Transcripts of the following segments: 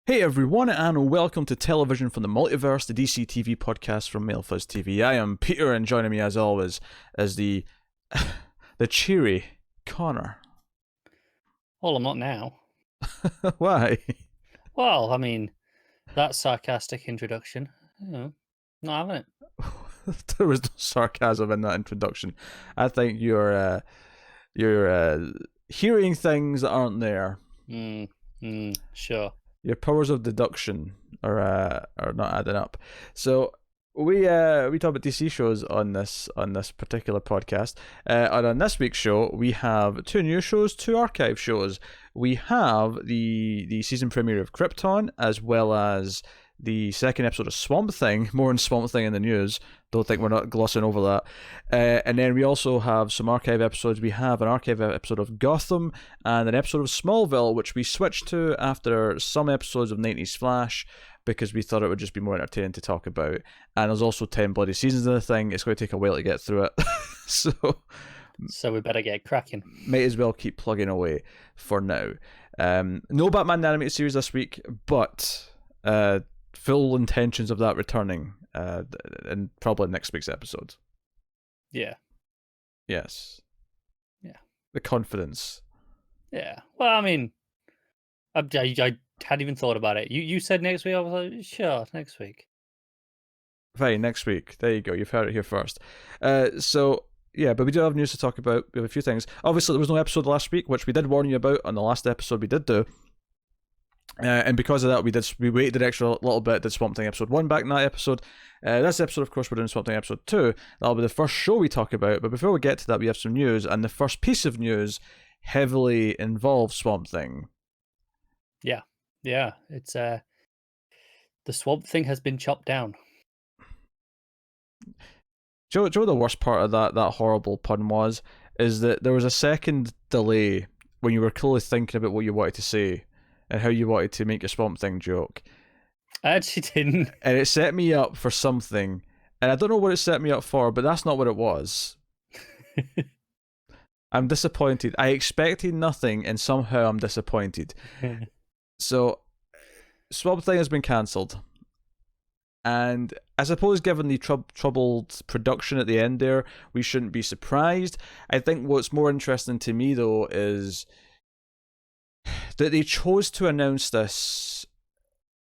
Hey everyone, and welcome to Television from the Multiverse, the DC TV podcast from MailFuzz TV. I am Peter, and joining me as always is the cheery Connor. Well, I'm not now. Why? Well, I mean, that sarcastic introduction, not having it. There was no sarcasm in that introduction. I think you're hearing things that aren't there. Sure. Your powers of deduction are not adding up. So we talk about DC shows on this particular podcast. And on this week's show, we have two new shows, two archive shows. We have the season premiere of Krypton, as well as the second episode of Swamp Thing. More on Swamp Thing in the news. Don't think we're not glossing over that. And then we also have some archive episodes. We have an archive episode of Gotham and an episode of Smallville, which we switched to after some episodes of 90s Flash, because we thought it would just be more entertaining to talk about. And there's also 10 bloody seasons of the thing. It's going to take a while to get through it. So we better get cracking. Might as well keep plugging away for now. No Batman the Animated Series this week, but full intentions of that returning in probably next week's episode. Yeah. Yes. Yeah. The confidence. Yeah. Well, I mean, I hadn't even thought about it. You said next week. I was like, sure, next week. Fine, next week. There you go. You've heard it here first. So, yeah, but we do have news to talk about. We have a few things. Obviously, there was no episode last week, which we did warn you about on the last episode we did do. And because of that, we waited an extra little bit, did Swamp Thing episode 1 back in that episode. This episode, of course, we're doing Swamp Thing episode 2. That'll be the first show we talk about. But before we get to that, we have some news. And the first piece of news heavily involves Swamp Thing. Yeah. It's the Swamp Thing has been chopped down. Do you know the worst part of that horrible pun was? Is that there was a second delay when you were clearly thinking about what you wanted to say and how you wanted to make a Swamp Thing joke. I actually didn't. And it set me up for something. And I don't know what it set me up for, but that's not what it was. I'm disappointed. I expected nothing, and somehow I'm disappointed. So, Swamp Thing has been cancelled. And I suppose given the troubled production at the end there, we shouldn't be surprised. I think what's more interesting to me, though, is that they chose to announce this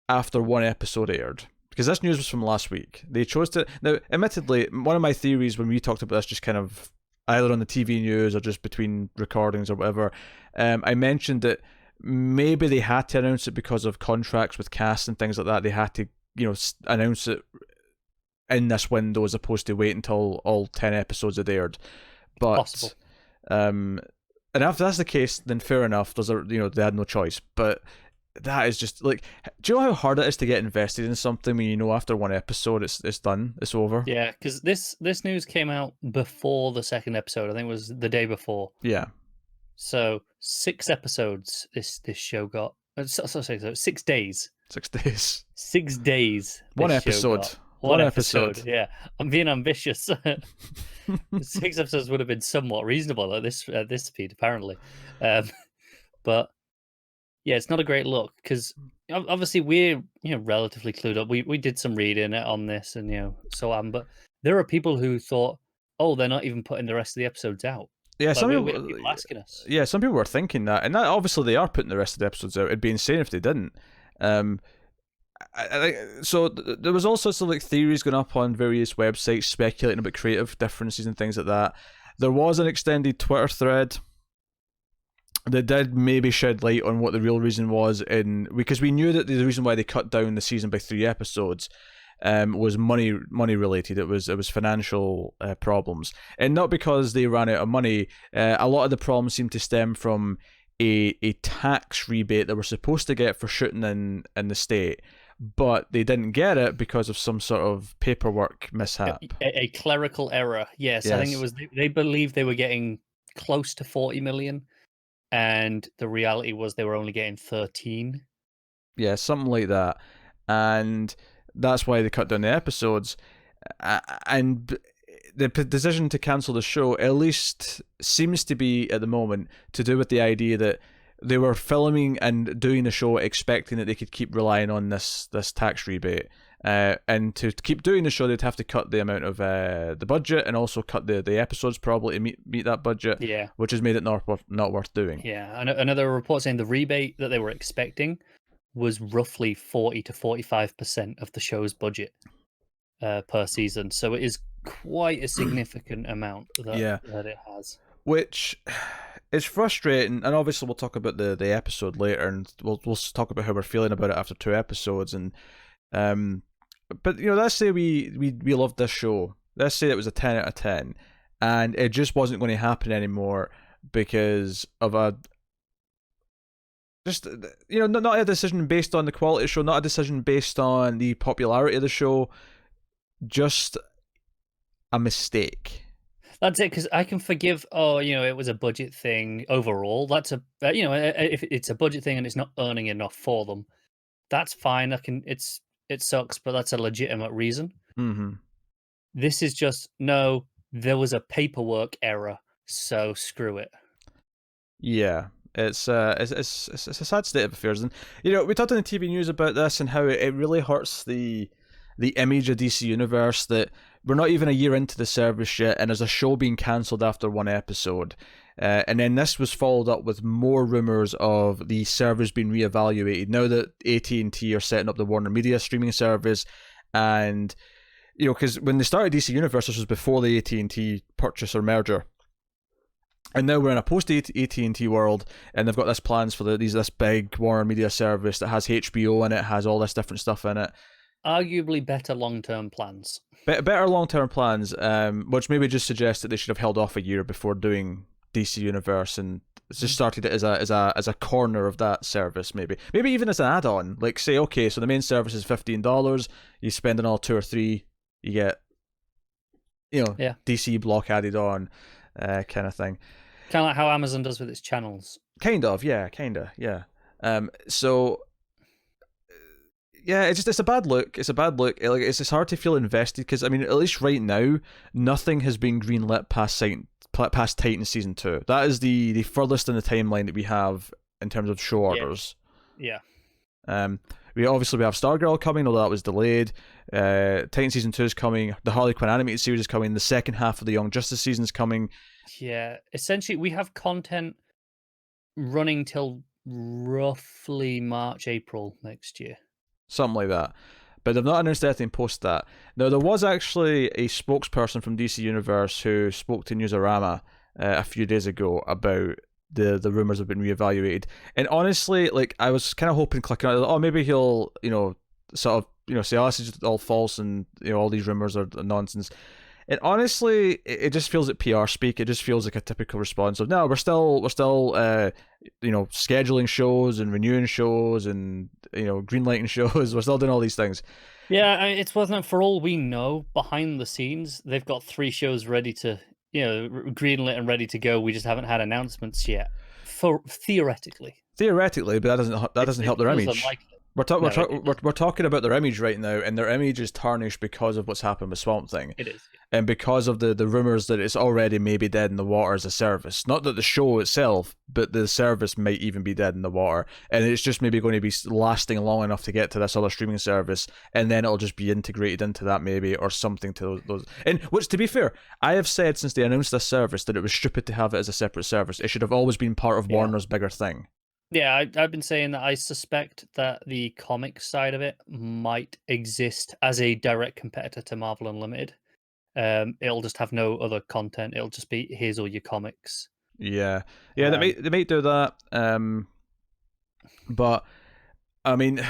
after one episode aired. Because this news was from last week. They chose to... Now, admittedly, one of my theories when we talked about this, just kind of either on the TV news or just between recordings or whatever, I mentioned that maybe they had to announce it because of contracts with casts and things like that. They had to, announce it in this window as opposed to wait until all 10 episodes had aired. But, possible. And if that's the case, then fair enough. They had no choice. But that is just like, do you know how hard it is to get invested in something when you know after one episode it's done, it's over? Yeah, because this news came out before the second episode. I think it was the day before. Yeah. So 6 episodes this show got. 6 days. 6 days. 6 days. One episode. One episode. Yeah, I'm being ambitious. 6 episodes would have been somewhat reasonable at this speed, apparently. But yeah, it's not a great look because obviously we're relatively clued up. We did some reading on this and so on, but there are people who thought, oh, they're not even putting the rest of the episodes out. Yeah, like, some we have people asking us. Yeah, some people were thinking that, and that obviously they are putting the rest of the episodes out. It'd be insane if they didn't. So there was all sorts of theories going up on various websites speculating about creative differences and things like that. There was an extended Twitter thread that did maybe shed light on what the real reason was, because we knew that the reason why they cut down the season by 3 episodes was money related. It was financial problems, and not because they ran out of money. A lot of the problems seemed to stem from a tax rebate that we're supposed to get for shooting in the state, but they didn't get it because of some sort of paperwork mishap. A clerical error. Yes, I think it was. They believed they were getting close to 40 million, and the reality was they were only getting 13. Yeah, something like that, and that's why they cut down the episodes. And the decision to cancel the show at least seems to be, at the moment, to do with the idea that they were filming and doing the show expecting that they could keep relying on this tax rebate. And to keep doing the show, they'd have to cut the amount of the budget and also cut the episodes probably to meet that budget. Yeah, which has made it not worth doing. yeah. Another report saying the rebate that they were expecting was roughly 40 to 45% of the show's budget per season. So it is quite a significant amount that it has. Which is frustrating, and obviously we'll talk about the episode later, and we'll talk about how we're feeling about it after 2 episodes. And but let's say we loved this show. Let's say it was a 10 out of 10, and it just wasn't going to happen anymore because of not a decision based on the quality of the show, not a decision based on the popularity of the show, just a mistake. That's it, because I can forgive. It was a budget thing overall. That's if it's a budget thing and it's not earning enough for them, that's fine. It sucks, but that's a legitimate reason. Mm-hmm. This is just no. There was a paperwork error, so screw it. Yeah. It's a sad state of affairs, and we talked on the TV news about this and how it really hurts the image of DC Universe that we're not even a year into the service yet, and there's a show being cancelled after 1 episode, and then this was followed up with more rumors of the service being reevaluated now that AT&T are setting up the Warner Media streaming service, and because when they started DC Universe, this was before the AT&T purchase or merger. And now we're in a post AT&T world, and they've got this plans for this big Warner Media service that has HBO in it, has all this different stuff in it. Arguably better long-term plans. Better long-term plans, which maybe just suggests that they should have held off a year before doing DC Universe and just started it as a corner of that service, maybe even as an add-on. Like, say, okay, so the main service is $15. You spend another 2 or 3, you get DC block added on, kind of thing. Kind of like how Amazon does with its channels. Yeah. So, yeah, it's a bad look. It's a bad look. It's hard to feel invested because, I mean, at least right now, nothing has been greenlit past Titan Season 2. That is the furthest in the timeline that we have in terms of show orders. Yeah. We have Stargirl coming, although that was delayed. Titan Season 2 is coming. The Harley Quinn animated series is coming. The second half of the Young Justice season is coming. Yeah, essentially, we have content running till roughly March, April next year. Something like that. But they've not announced anything post that. Now, there was actually a spokesperson from DC Universe who spoke to Newsarama a few days ago about the rumors have been reevaluated. And honestly, like, I was kind of hoping, clicking on it, oh, maybe he'll, sort of, say, oh, this is just all false and, all these rumors are nonsense. And honestly, it just feels like PR speak. It just feels like a typical response of, no, we're still scheduling shows and renewing shows and, greenlighting shows. We're still doing all these things. Yeah, it's wasn't for all we know, behind the scenes, they've got 3 shows ready to, greenlit and ready to go. We just haven't had announcements yet. Theoretically, but that doesn't help their image. Unlikely. We're talking about their image right now, and their image is tarnished because of what's happened with Swamp Thing. It is. And because of the rumors that it's already maybe dead in the water as a service. Not that the show itself, but the service might even be dead in the water. And it's just maybe going to be lasting long enough to get to this other streaming service, and then it'll just be integrated into that maybe, or something to those. And which, to be fair, I have said since they announced this service that it was stupid to have it as a separate service. It should have always been part of Warner's bigger thing. Yeah, I've been saying that I suspect that the comic side of it might exist as a direct competitor to Marvel Unlimited. It'll just have no other content. It'll just be, here's all your comics. Yeah. They might do that. But I mean,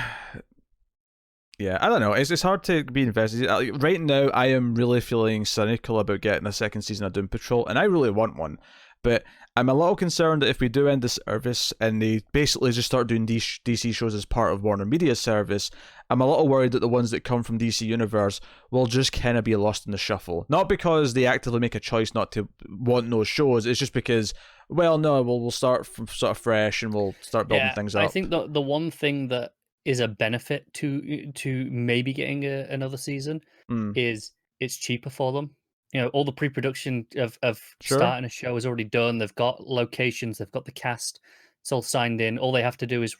yeah, I don't know. It's hard to be invested. Right now, I am really feeling cynical about getting a second season of Doom Patrol, and I really want one. But I'm a little concerned that if we do end the service and they basically just start doing DC shows as part of Warner Media's service, I'm a little worried that the ones that come from DC Universe will just kind of be lost in the shuffle. Not because they actively make a choice not to want those shows, it's just because, well, no, we'll start from sort of fresh and we'll start building things up. I think the one thing that is a benefit to maybe getting another season is it's cheaper for them. All the pre-production of starting a show is already done. They've got locations, they've got the cast, It's all signed in. All they have to do is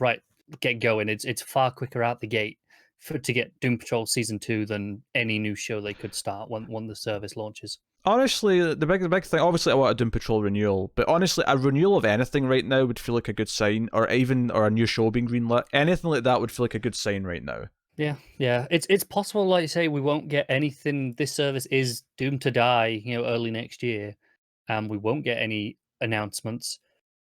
get going. It's far quicker out the gate to get Doom Patrol season 2 than any new show they could start when the service launches. Honestly, the big thing. Obviously, I want a Doom Patrol renewal, but honestly, a renewal of anything right now would feel like a good sign, or a new show being greenlit. Anything like that would feel like a good sign right now. Yeah. It's possible, like you say, we won't get anything. This service is doomed to die, early next year, and we won't get any announcements.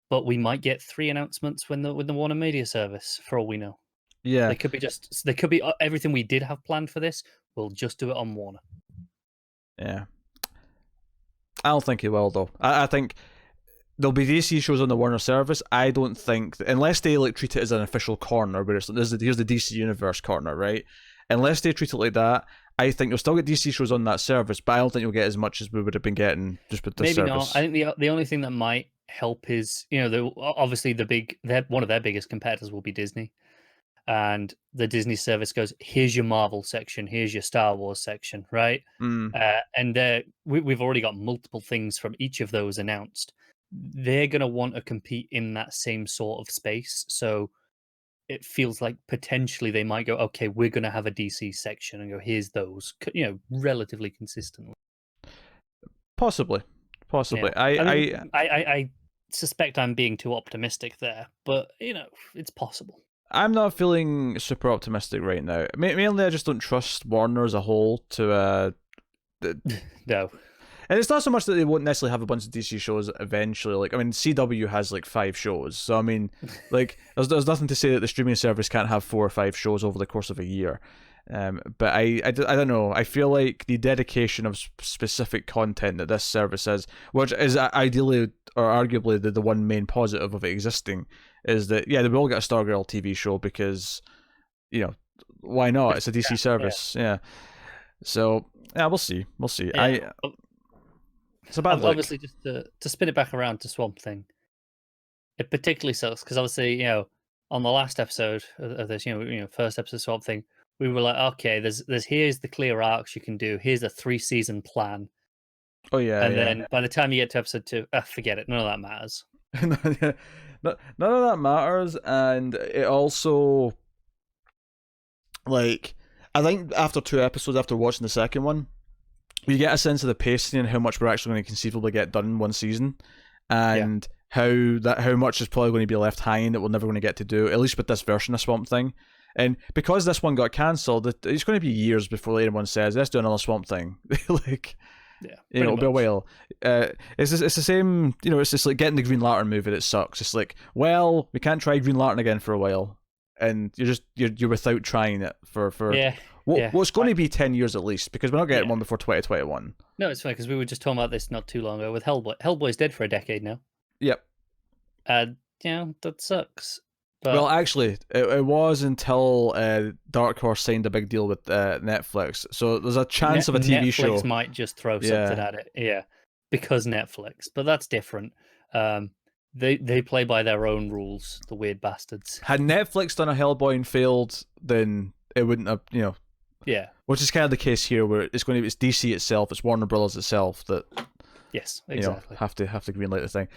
But we might get 3 announcements with the Warner Media service, for all we know. Yeah, They could be everything we did have planned for this. We'll just do it on Warner. Yeah. I don't think he will, though. I think there'll be DC shows on the Warner service. I don't think, unless they treat it as an official corner, where here's the DC Universe corner, right? Unless they treat it like that, I think you'll still get DC shows on that service, but I don't think you'll get as much as we would have been getting just with this service. Maybe not. I think the only thing that might help is, obviously one of their biggest competitors will be Disney. And the Disney service goes, here's your Marvel section, here's your Star Wars section, right? Mm. And we've already got multiple things from each of those announced. They're going to want to compete in that same sort of space. So it feels like potentially they might go, okay, we're going to have a DC section and go, here's those, relatively consistently. Possibly. Yeah. I suspect I'm being too optimistic there, but, it's possible. I'm not feeling super optimistic right now. Mainly, I just don't trust Warner as a whole to. No. And it's not so much that they won't necessarily have a bunch of DC shows eventually. CW has 5 shows. So, there's nothing to say that the streaming service can't have 4 or 5 shows over the course of a year. But I don't know. I feel like the dedication of specific content that this service is, which is ideally or arguably the one main positive of it existing, is that, yeah, they will get a Stargirl TV show because, why not? It's a DC service. Yeah. So, yeah, we'll see. Yeah. It's a bad look. Obviously, just to spin it back around to Swamp Thing, it particularly sucks because obviously, on the last episode of this, first episode of Swamp Thing, we were like, okay, there's here's the clear arcs you can do. Here's a 3-season plan. Oh yeah. And then by the time you get to episode 2, forget it. None of that matters. None of that matters, and it also, I think after 2 episodes, after watching the second one, you get a sense of the pacing and how much we're actually going to conceivably get done in one season, and how much is probably going to be left hanging that we're never going to get to do, at least with this version of Swamp Thing. And because this one got cancelled, it's going to be years before anyone says, let's do another Swamp Thing. It'll be a while. It's the same, it's just like getting the Green Lantern movie that sucks. It's like, well, we can't try Green Lantern again for a while, and you're without trying it for what's going to be 10 years at least, because we're not getting one before 2021. No, it's fine, because we were just talking about this not too long ago with Hellboy. Hellboy's dead for a decade now. Yep. That sucks. But... Well, actually, it was until Dark Horse signed a big deal with Netflix. So there's a chance of a TV show. Netflix might just throw something at it, because Netflix. But that's different. They play by their own rules, the weird bastards. Had Netflix done a Hellboy and failed, then it wouldn't have, Yeah. Which is kind of the case here, where it's DC itself, it's Warner Brothers itself that. Yes, exactly. Have to greenlight the thing.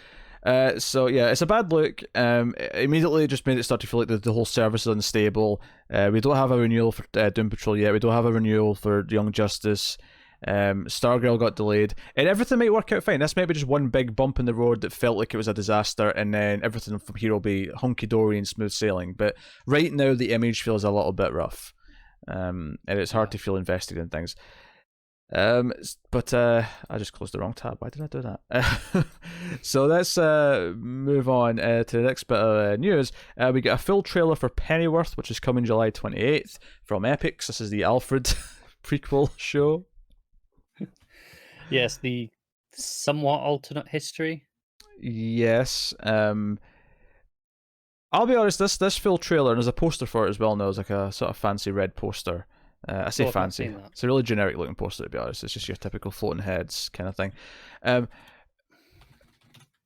So yeah, it's a bad look. Immediately just made it start to feel like the whole service is unstable. We don't have a renewal for Doom Patrol yet. We don't have a renewal for Young Justice. Stargirl got delayed, and everything might work out fine. This might be just one big bump in the road that felt like it was a disaster, and then everything from here will be hunky dory and smooth sailing. But right now, the image feels a little bit rough, and it's hard to feel invested in things. But I just closed the wrong tab. Why did I do that? So let's move on to the next bit of news. We get a full trailer for Pennyworth, which is coming July 28th from Epix. This is the Alfred prequel show. Yes, the somewhat alternate history. Yes. I'll be honest, this full trailer, and there's a poster for it as well now. It's like a sort of fancy red poster. I say fancy. It's a really generic looking poster, to be honest. It's just your typical floating heads kind of thing.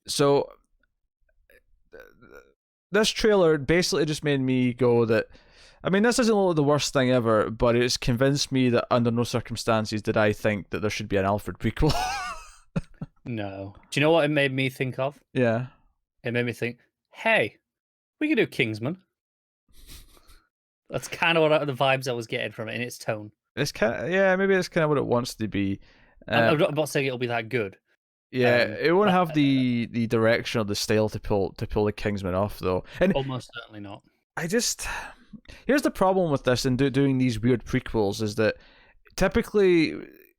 So this trailer basically just made me go that, this doesn't look like the worst thing ever, but it's convinced me that under no circumstances did I think that there should be an Alfred prequel. No. Do you know what it made me think of? Yeah. It made me think, hey, we could do Kingsman. That's kind of what the vibes I was getting from it in its tone. It's maybe it's kind of what it wants to be. I'm not saying it'll be that good. Yeah, it won't have the direction or the style to pull the Kingsman off though, and almost certainly not. Here's the problem with this and doing these weird prequels is that typically,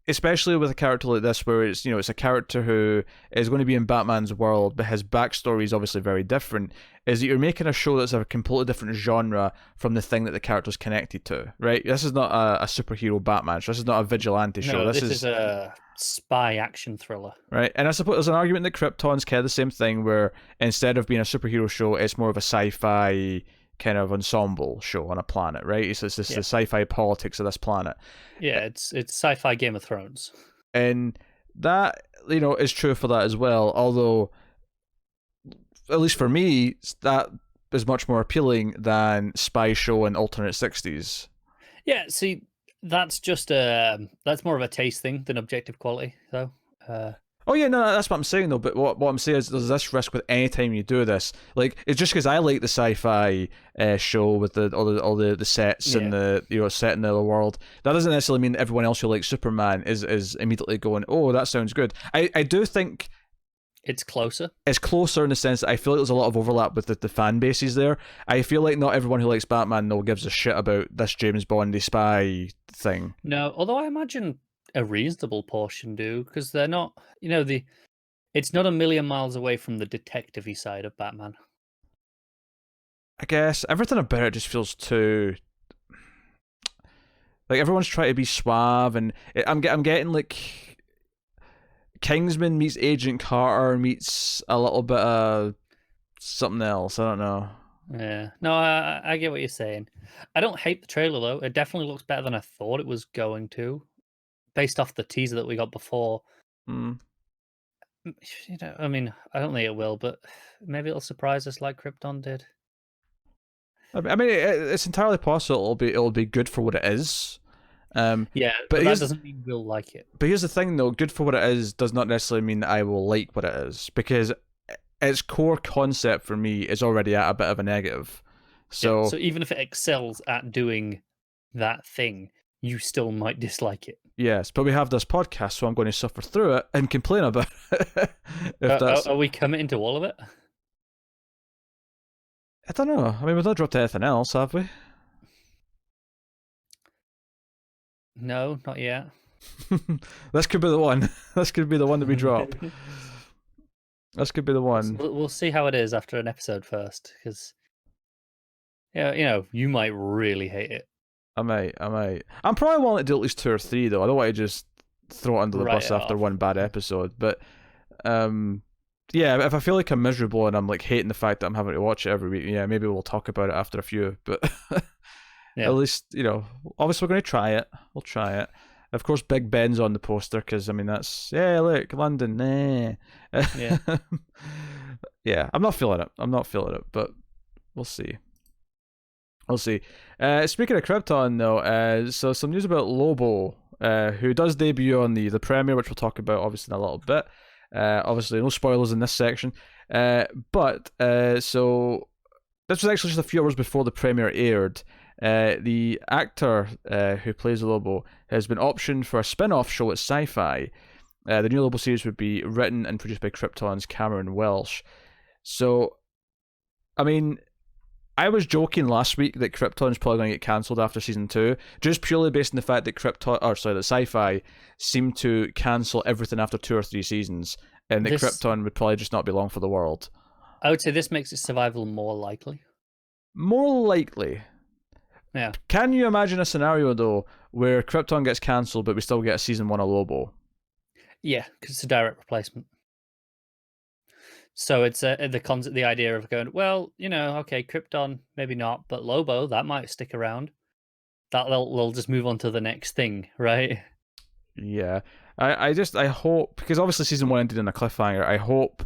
especially with a character like this, where it's it's a character who is going to be in Batman's world, but his backstory is obviously very different, is that you're making a show that's a completely different genre from the thing that the character's connected to, right? This is not a superhero Batman show. This is not a vigilante show. No, this is a spy action thriller. Right, and I suppose there's an argument that Krypton's kind of the same thing, where instead of being a superhero show, it's more of a sci-fi kind of ensemble show on a planet, right? It's just the sci-fi politics of this planet. Yeah, it's sci-fi Game of Thrones. And that, is true for that as well, although, at least for me, that is much more appealing than spy show in alternate 60s. Yeah, see, that's just that's more of a taste thing than objective quality, though. Oh yeah, no, that's what I'm saying though. But what I'm saying is, there's this risk with any time you do this. Like, it's just because I like the sci-fi show with all the sets and the set in the other world. That doesn't necessarily mean that everyone else who likes Superman is immediately going, oh, that sounds good. I do think it's closer. It's closer in the sense that I feel like there's a lot of overlap with the fan bases there. I feel like not everyone who likes Batman though gives a shit about this James Bondy spy thing. No, although I imagine a reasonable portion do, because they're not, it's not a million miles away from the detective-y side of Batman. I guess everything about it just feels too, like, everyone's trying to be suave, and I'm getting like Kingsman meets Agent Carter meets a little bit of something else. I don't know. Yeah, no, I get what you're saying. I don't hate the trailer though. It definitely looks better than I thought it was going to, based off the teaser that we got before. I mean, I don't think it will, but maybe it'll surprise us like Krypton did. I mean, it's entirely possible it'll be good for what it is. Yeah, but that doesn't mean we'll like it. But here's the thing, though: good for what it is does not necessarily mean that I will like what it is, because its core concept for me is already at a bit of a negative. So, so even if it excels at doing that thing, you still might dislike it. Yes, but we have this podcast, so I'm going to suffer through it and complain about it. Are we committing to all of it? I don't know. I mean, we've not dropped anything else, have we? No, not yet. This could be the one. This could be the one that we drop. This could be the one. We'll see how it is after an episode first, because you might really hate it. I might. I'm probably willing to do at least 2 or 3, though. I don't want to just throw it under the bus after one bad episode. But, yeah, if I feel like I'm miserable and I'm like hating the fact that I'm having to watch it every week, yeah, maybe we'll talk about it after a few. But at least, obviously we're going to try it. We'll try it. Of course, Big Ben's on the poster because, I mean, that's, look, London, Yeah. Yeah, I'm not feeling it, but we'll see. We'll see. Speaking of Krypton, though, so some news about Lobo, who does debut on the premiere, which we'll talk about obviously in a little bit. Obviously, no spoilers in this section. But so this was actually just a few hours before the premiere aired. The actor who plays Lobo has been optioned for a spin-off show at Sci-Fi. The new Lobo series would be written and produced by Krypton's Cameron Welsh. So, I mean, I was joking last week that Krypton's probably going to get cancelled after season 2, just purely based on the fact that that Sci-Fi seemed to cancel everything after 2 or 3 seasons, and that Krypton would probably just not be long for the world. I would say this makes its survival more likely. More likely. Yeah. Can you imagine a scenario, though, where Krypton gets cancelled, but we still get a season 1 of Lobo? Yeah, because it's a direct replacement. So it's the idea of going, well, okay, Krypton, maybe not, but Lobo, that might stick around. They'll just move on to the next thing, right? Yeah. I hope, because obviously season 1 ended in a cliffhanger, I hope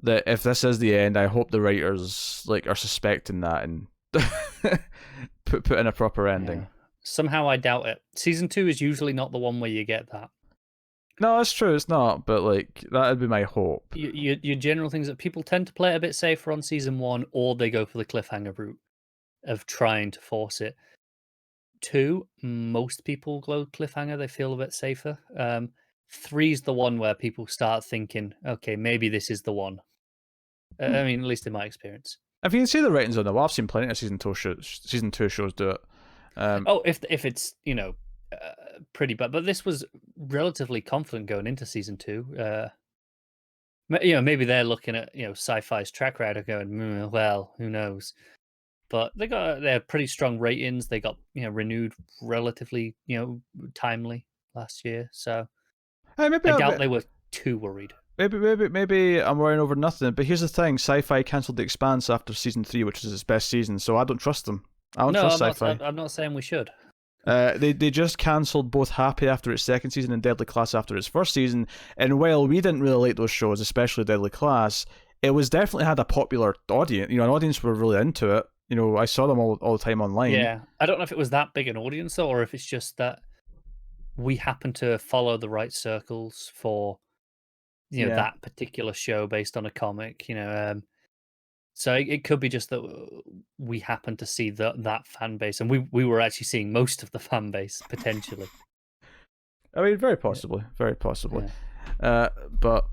that if this is the end, I hope the writers are suspecting that and put in a proper ending. Yeah. Somehow I doubt it. Season 2 is usually not the one where you get that. No, that's true. It's not, but like that'd be my hope. Your general things that people tend to play it a bit safer on season 1, or they go for the cliffhanger route of trying to force it. 2, most people go cliffhanger. They feel a bit safer. 3's the one where people start thinking, okay, maybe this is the one. I mean, at least in my experience. If you can see the ratings on the wall, I've seen plenty of season 2 shows do it. If it's pretty bad, but this was relatively confident going into season 2. Maybe they're looking at Sci-Fi's track record, going, well, who knows? But they're pretty strong ratings. They got renewed relatively timely last year, so maybe I doubt they were too worried. Maybe I'm worrying over nothing. But here's the thing: Sci-Fi cancelled The Expanse after season 3, which is its best season. So I don't trust them. I don't trust Sci-Fi. I'm not saying we should. They just cancelled both Happy after its second season and Deadly Class after its first season. And while we didn't really like those shows, especially Deadly Class, it was definitely had a popular audience. An audience were really into it. I saw them all the time online. Yeah, I don't know if it was that big an audience though, or if it's just that we happen to follow the right circles for that particular show based on a comic. So it could be just that we happen to see that fan base, and we were actually seeing most of the fan base potentially. I mean, very possibly, very possibly. Yeah. But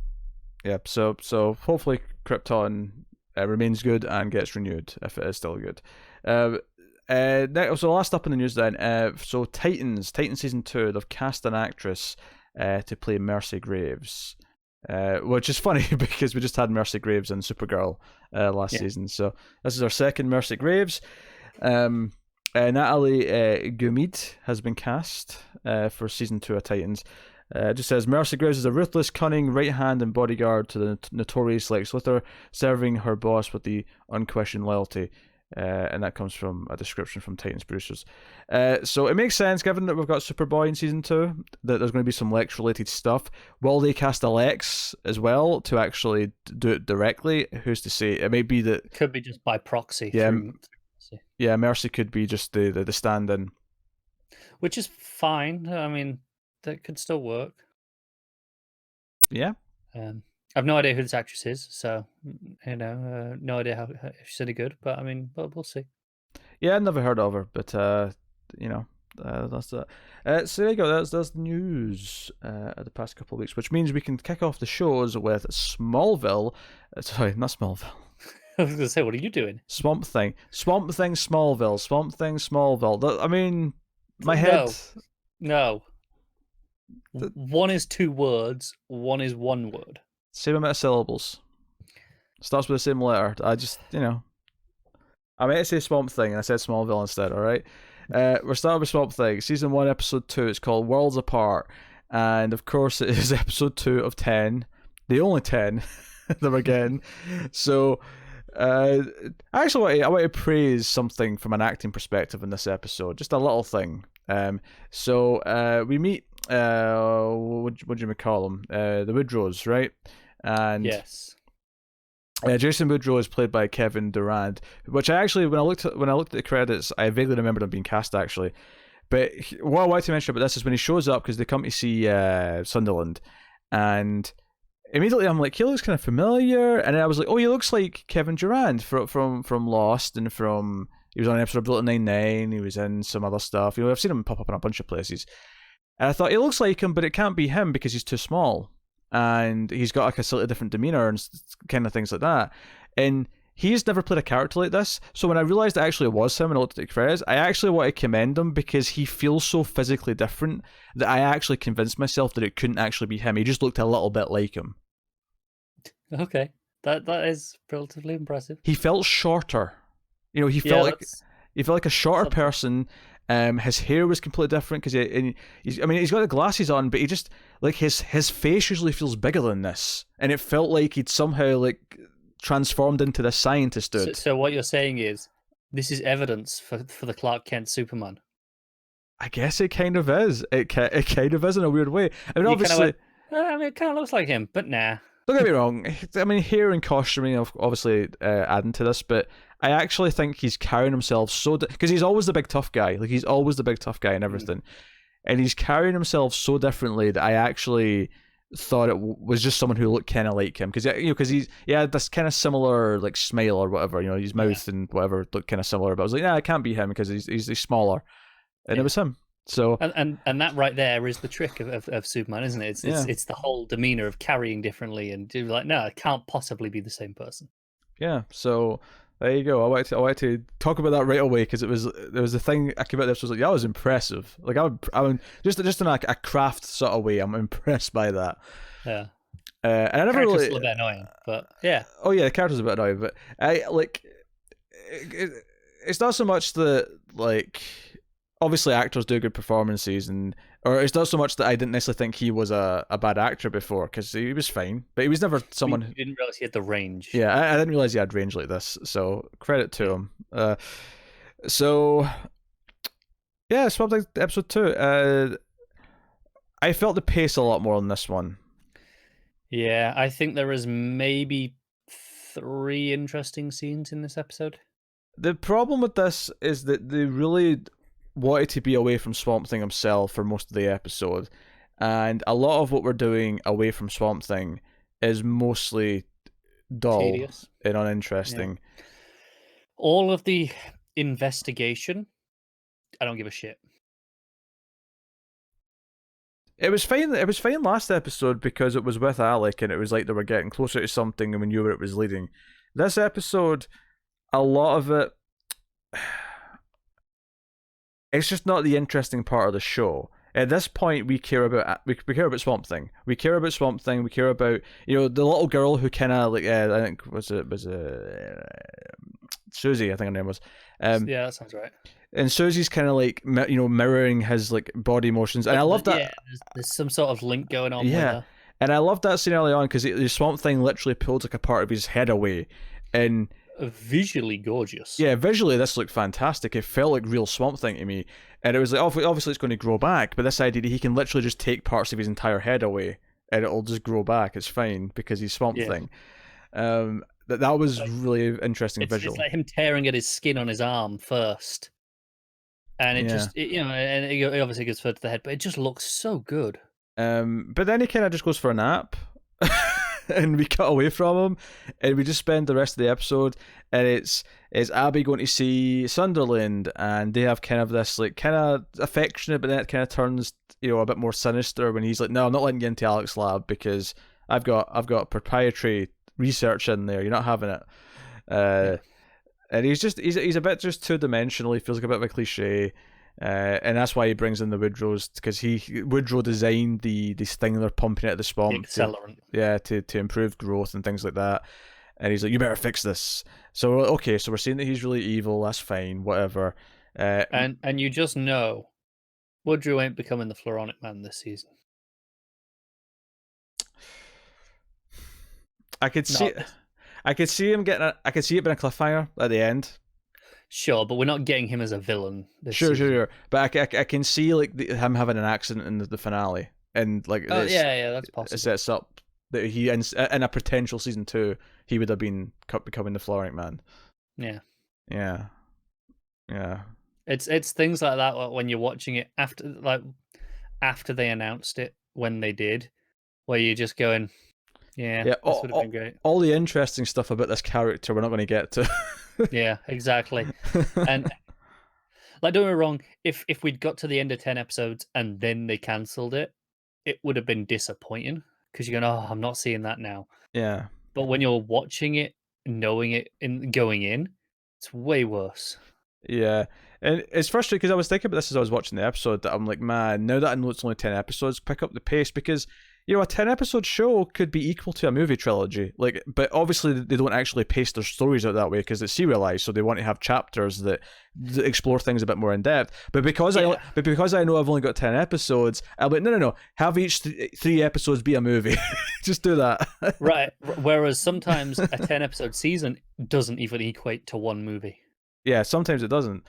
yeah, so hopefully Krypton remains good and gets renewed if it is still good. So last up in the news then. So Titan season 2, they've cast an actress to play Mercy Graves. Which is funny because we just had Mercy Graves in Supergirl last season. So this is our second Mercy Graves. Natalie Gumid has been cast for season 2 of Titans. It just says Mercy Graves is a ruthless, cunning right hand and bodyguard to the notorious Lex Luthor, serving her boss with the unquestioned loyalty. And that comes from a description from Titans producers. So it makes sense, given that we've got Superboy in season 2, that there's going to be some Lex-related stuff. Will they cast a Lex as well to actually do it directly? Who's to say? It may be that... Could be just by proxy. Yeah, Mercy could be just the stand-in. Which is fine. I mean, that could still work. Yeah. I've no idea who this actress is, so no idea if she's any good. But I mean, we'll see. Yeah, I've never heard of her, but that's that. So there you go. That's the news of the past couple of weeks, which means we can kick off the shows with Smallville. Sorry, not Smallville. I was going to say, what are you doing? Swamp Thing, Smallville, Swamp Thing, Smallville. I mean, my head. No. One is 2 words. One is 1 word. Same amount of syllables. Starts with the same letter. I just, I meant to say Swamp Thing and I said Smallville instead, alright? We're starting with Swamp Thing. Season 1, Episode 2. It's called Worlds Apart. And, of course, it is Episode 2 of 10. The only 10 that we're getting. So, I want to praise something from an acting perspective in this episode. Just a little thing. So we meet, what do you call them? The Woodrows, right? And yes. Jason Woodrow is played by Kevin Durand, which I actually, when I looked at the credits, I vaguely remembered him being cast actually. But what I wanted to mention about this is when he shows up, because they come to see Sunderland, and immediately I'm like, he looks kind of familiar, and then I was like, oh, he looks like Kevin Durand from Lost, and from, he was on an episode of Brooklyn Nine-Nine, he was in some other stuff. I've seen him pop up in a bunch of places. And I thought, he looks like him, but it can't be him because he's too small. And he's got like a slightly different demeanour and kind of things like that. And he's never played a character like this. So when I realised it actually was him and I looked at the credits, I actually want to commend him because he feels so physically different that I actually convinced myself that it couldn't actually be him. He just looked a little bit like him. Okay. That is relatively impressive. He felt shorter. He felt like a shorter person. His hair was completely different because he's got the glasses on, but he just like his face usually feels bigger than this, and it felt like he'd somehow like transformed into this scientist dude. So what you're saying is this is evidence for the Clark Kent Superman. I guess it kind of is. It kind of is in a weird way. I mean, obviously, it kind of looks like him, but nah. Don't get me wrong. I mean, hair and costuming obviously adding to this, but I actually think he's carrying himself so because he's always the big tough guy. Like he's always the big tough guy and everything. and he's carrying himself so differently that I actually thought it was just someone who looked kind of like him, because he had this kind of similar like smile or whatever, his mouth and whatever looked kind of similar, but I was like, it can't be him because he's smaller, and it was him. So and that right there is the trick of Superman, isn't it? It's the whole demeanor of carrying differently, and you're like, no, it can't possibly be the same person. Yeah, so there you go. I wanted to talk about that right away, because there was the thing I came out of this was like, that was impressive. Like I'm just in a craft sort of way, I'm impressed by that. Yeah. And I never really. really. Still a bit annoying, but yeah. Oh yeah, the character's a bit annoying, but I like. It's not so much that like. Obviously, actors do good performances, or it's not so much that I didn't necessarily think he was a bad actor before, because he was fine, but he was never someone. You didn't realize he had the range. Yeah, I didn't realize he had range like this. So credit to him. So yeah, Swamp Thing episode 2. I felt the pace a lot more on this one. Yeah, I think there is maybe 3 interesting scenes in this episode. The problem with this is that they really wanted to be away from Swamp Thing himself for most of the episode, and a lot of what we're doing away from Swamp Thing is mostly dull, tedious, and uninteresting. Yeah. All of the investigation, I don't give a shit. It was fine. It was fine last episode because it was with Alec, and it was like they were getting closer to something, and we knew where it was leading. This episode, a lot of it, it's just not the interesting part of the show. At this point, we care about Swamp Thing. We care about Swamp Thing. We care about the little girl who kind of like I think was Susie. I think her name was. Yeah, that sounds right. And Susie's kind of like mirroring his like body motions, and I love that. Yeah, there's some sort of link going on. Yeah, with her. And I love that scene early on because the Swamp Thing literally pulled like a part of his head away, and visually gorgeous. Yeah, visually this looked fantastic. It felt like real Swamp Thing to me, and it was like obviously it's going to grow back, but this idea that he can literally just take parts of his entire head away and it'll just grow back, it's fine because he's Swamp Thing. That was really interesting visual. It's like him tearing at his skin on his arm first, and it and it obviously gets further to the head, but it just looks so good. But then he kind of just goes for a nap. And we cut away from him, and we just spend the rest of the episode, and it's Abby going to see Sunderland, and they have kind of this like kind of affectionate, but then it kind of turns a bit more sinister when he's like, no, I'm not letting you into Alec's lab because I've got proprietary research in there. You're not having it. And he's a bit just 2-dimensional. He feels like a bit of a cliche. And that's why he brings in the Woodrows, because Woodrow designed this thing they're pumping out of the swamp, to improve growth and things like that. And he's like, you better fix this. So okay, so we're seeing that he's really evil. That's fine, whatever. And you just know Woodrow ain't becoming the Floronic Man this season. I could see him getting. I could see it being a cliffhanger at the end. Sure, but we're not getting him as a villain. Sure. But I can see like him having an accident in the finale, and like that's possible. It sets up that he in a potential season 2 he would have been becoming the Floronic Man. Yeah. It's things like that when you're watching it after they announced it, when they did, where you're just going, this would have been great. All the interesting stuff about this character we're not going to get to. Yeah, exactly. And like, don't get me wrong, if we'd got to the end of 10 episodes and then they cancelled it, it would have been disappointing, because you're going, I'm not seeing that now. Yeah. But when you're watching it, knowing it and going in, it's way worse. Yeah. And it's frustrating because I was thinking about this as I was watching the episode, that I'm like, man, now that I know it's only 10 episodes, pick up the pace, because a 10-episode show could be equal to a movie trilogy. Like, but obviously they don't actually pace their stories out that way because it's serialized, so they want to have chapters that explore things a bit more in depth. But because I know I've only got 10 episodes, I'm like, no, have each 3 episodes be a movie. Just do that. Right. Whereas sometimes a 10-episode season doesn't even equate to one movie. Yeah, sometimes it doesn't.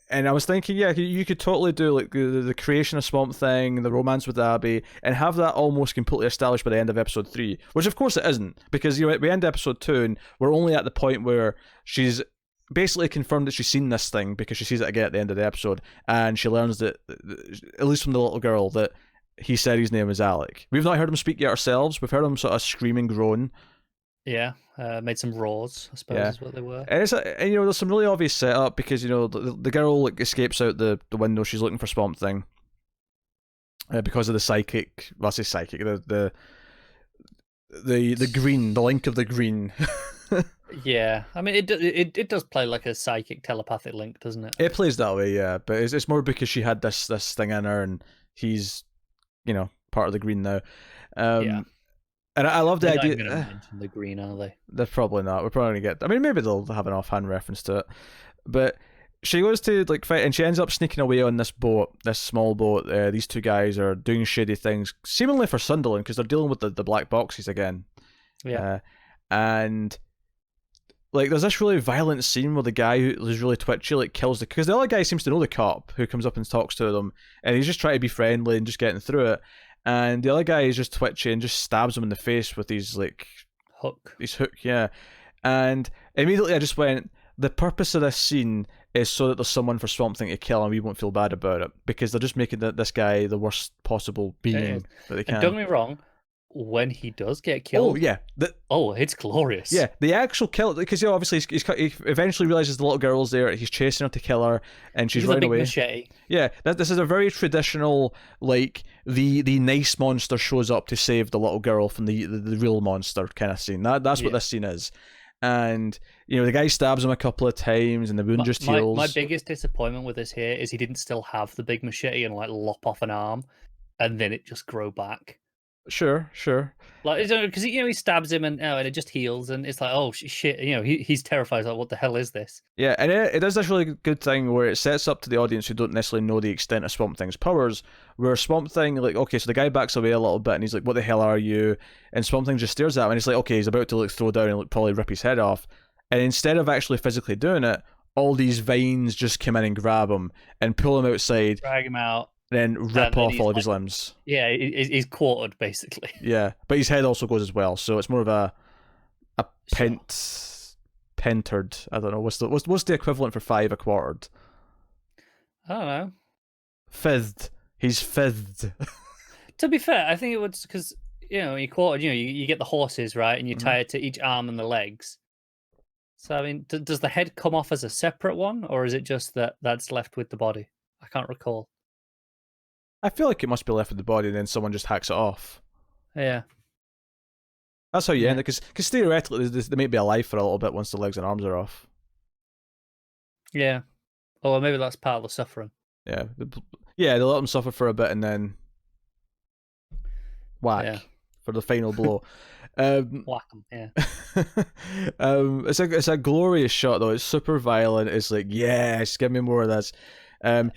And I was thinking, you could totally do like the creation of Swamp Thing, the romance with Abby, and have that almost completely established by the end of episode 3, which of course it isn't, because we end episode 2 and we're only at the point where she's basically confirmed that she's seen this thing because she sees it again at the end of the episode, and she learns that, at least from the little girl, that he said his name is Alec. We've not heard him speak yet ourselves. We've heard him sort of scream and groan. Yeah, made some roars, I suppose, is what they were. And there's some really obvious setup because the girl like escapes out the window. She's looking for Swamp Thing because of the psychic. Well, I say psychic. The green, the link of the green. Yeah, I mean it does play like a psychic telepathic link, doesn't it? It plays that way, yeah. But it's more because she had this thing in her, and he's part of the green now. Yeah. And I love the idea. They're not going to mention the green, are they? They're probably not. We're probably going to get. I mean, maybe they'll have an offhand reference to it. But she goes to like fight, and she ends up sneaking away on this boat, this small boat. These two guys are doing shady things, seemingly for Sunderland, because they're dealing with the black boxes again. Yeah. And like, there's this really violent scene where the guy who's really twitchy like kills because the other guy seems to know the cop who comes up and talks to them, and he's just trying to be friendly and just getting through it. And the other guy is just twitchy and just stabs him in the face with his like hook. His hook, yeah. And immediately I just went, the purpose of this scene is so that there's someone for Swamp Thing to kill and we won't feel bad about it, because they're just making this guy the worst possible being that they can. And don't get me wrong, when he does get killed, it's glorious. Yeah, the actual kill, because obviously he eventually realizes the little girl's there. He's chasing her to kill her, and she's running away. Machete. Yeah, this is a very traditional, like the nice monster shows up to save the little girl from the real monster kind of scene. That's what this scene is. And the guy stabs him a couple of times, and the wound just heals. My biggest disappointment with this here is he didn't still have the big machete and like lop off an arm, and then it just grow back. Sure. Like, because he stabs him and it just heals, and it's like, oh shit, he's terrified. Like, what the hell is this? Yeah, and it does this really good thing where it sets up to the audience who don't necessarily know the extent of Swamp Thing's powers. Where Swamp Thing, like, okay, so the guy backs away a little bit, and he's like, "What the hell are you?" And Swamp Thing just stares at him, and he's like, "Okay, he's about to like throw down and like, probably rip his head off." And instead of actually physically doing it, all these vines just come in and grab him and pull him outside, drag him out. Then rip off all of his limbs. Yeah, he's quartered basically. Yeah, but his head also goes as well, so it's more of a pentered. I don't know what's the equivalent for 5 a quartered. I don't know. Fizzed. He's fizzed. To be fair, I think it would, because you quartered. You get the horses right, and you tie it to each arm and the legs. So I mean, does the head come off as a separate one, or is it just that's left with the body? I can't recall. I feel like it must be left with the body, and then someone just hacks it off. Yeah. That's how you end it, because theoretically they may be alive for a little bit once the legs and arms are off. Yeah. Oh, well, maybe that's part of the suffering. Yeah. They let them suffer for a bit and then whack for the final blow. Whack them, yeah. It's a glorious shot though. It's super violent. It's like, yes, give me more of this. But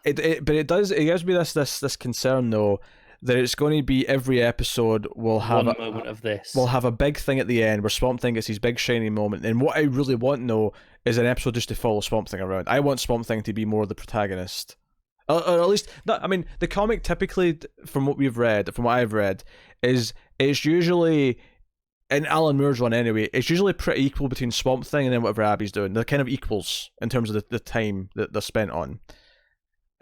it gives me this concern though, that it's going to be every episode will have one moment of this. We'll have a big thing at the end where Swamp Thing gets his big shiny moment. And what I really want though is an episode just to follow Swamp Thing around. I want Swamp Thing to be more the protagonist. Or at least, I mean, the comic typically, from what I've read, is it's usually, in Alan Moore's one anyway, it's usually pretty equal between Swamp Thing and then whatever Abby's doing. They're kind of equals in terms of the time that they're spent on.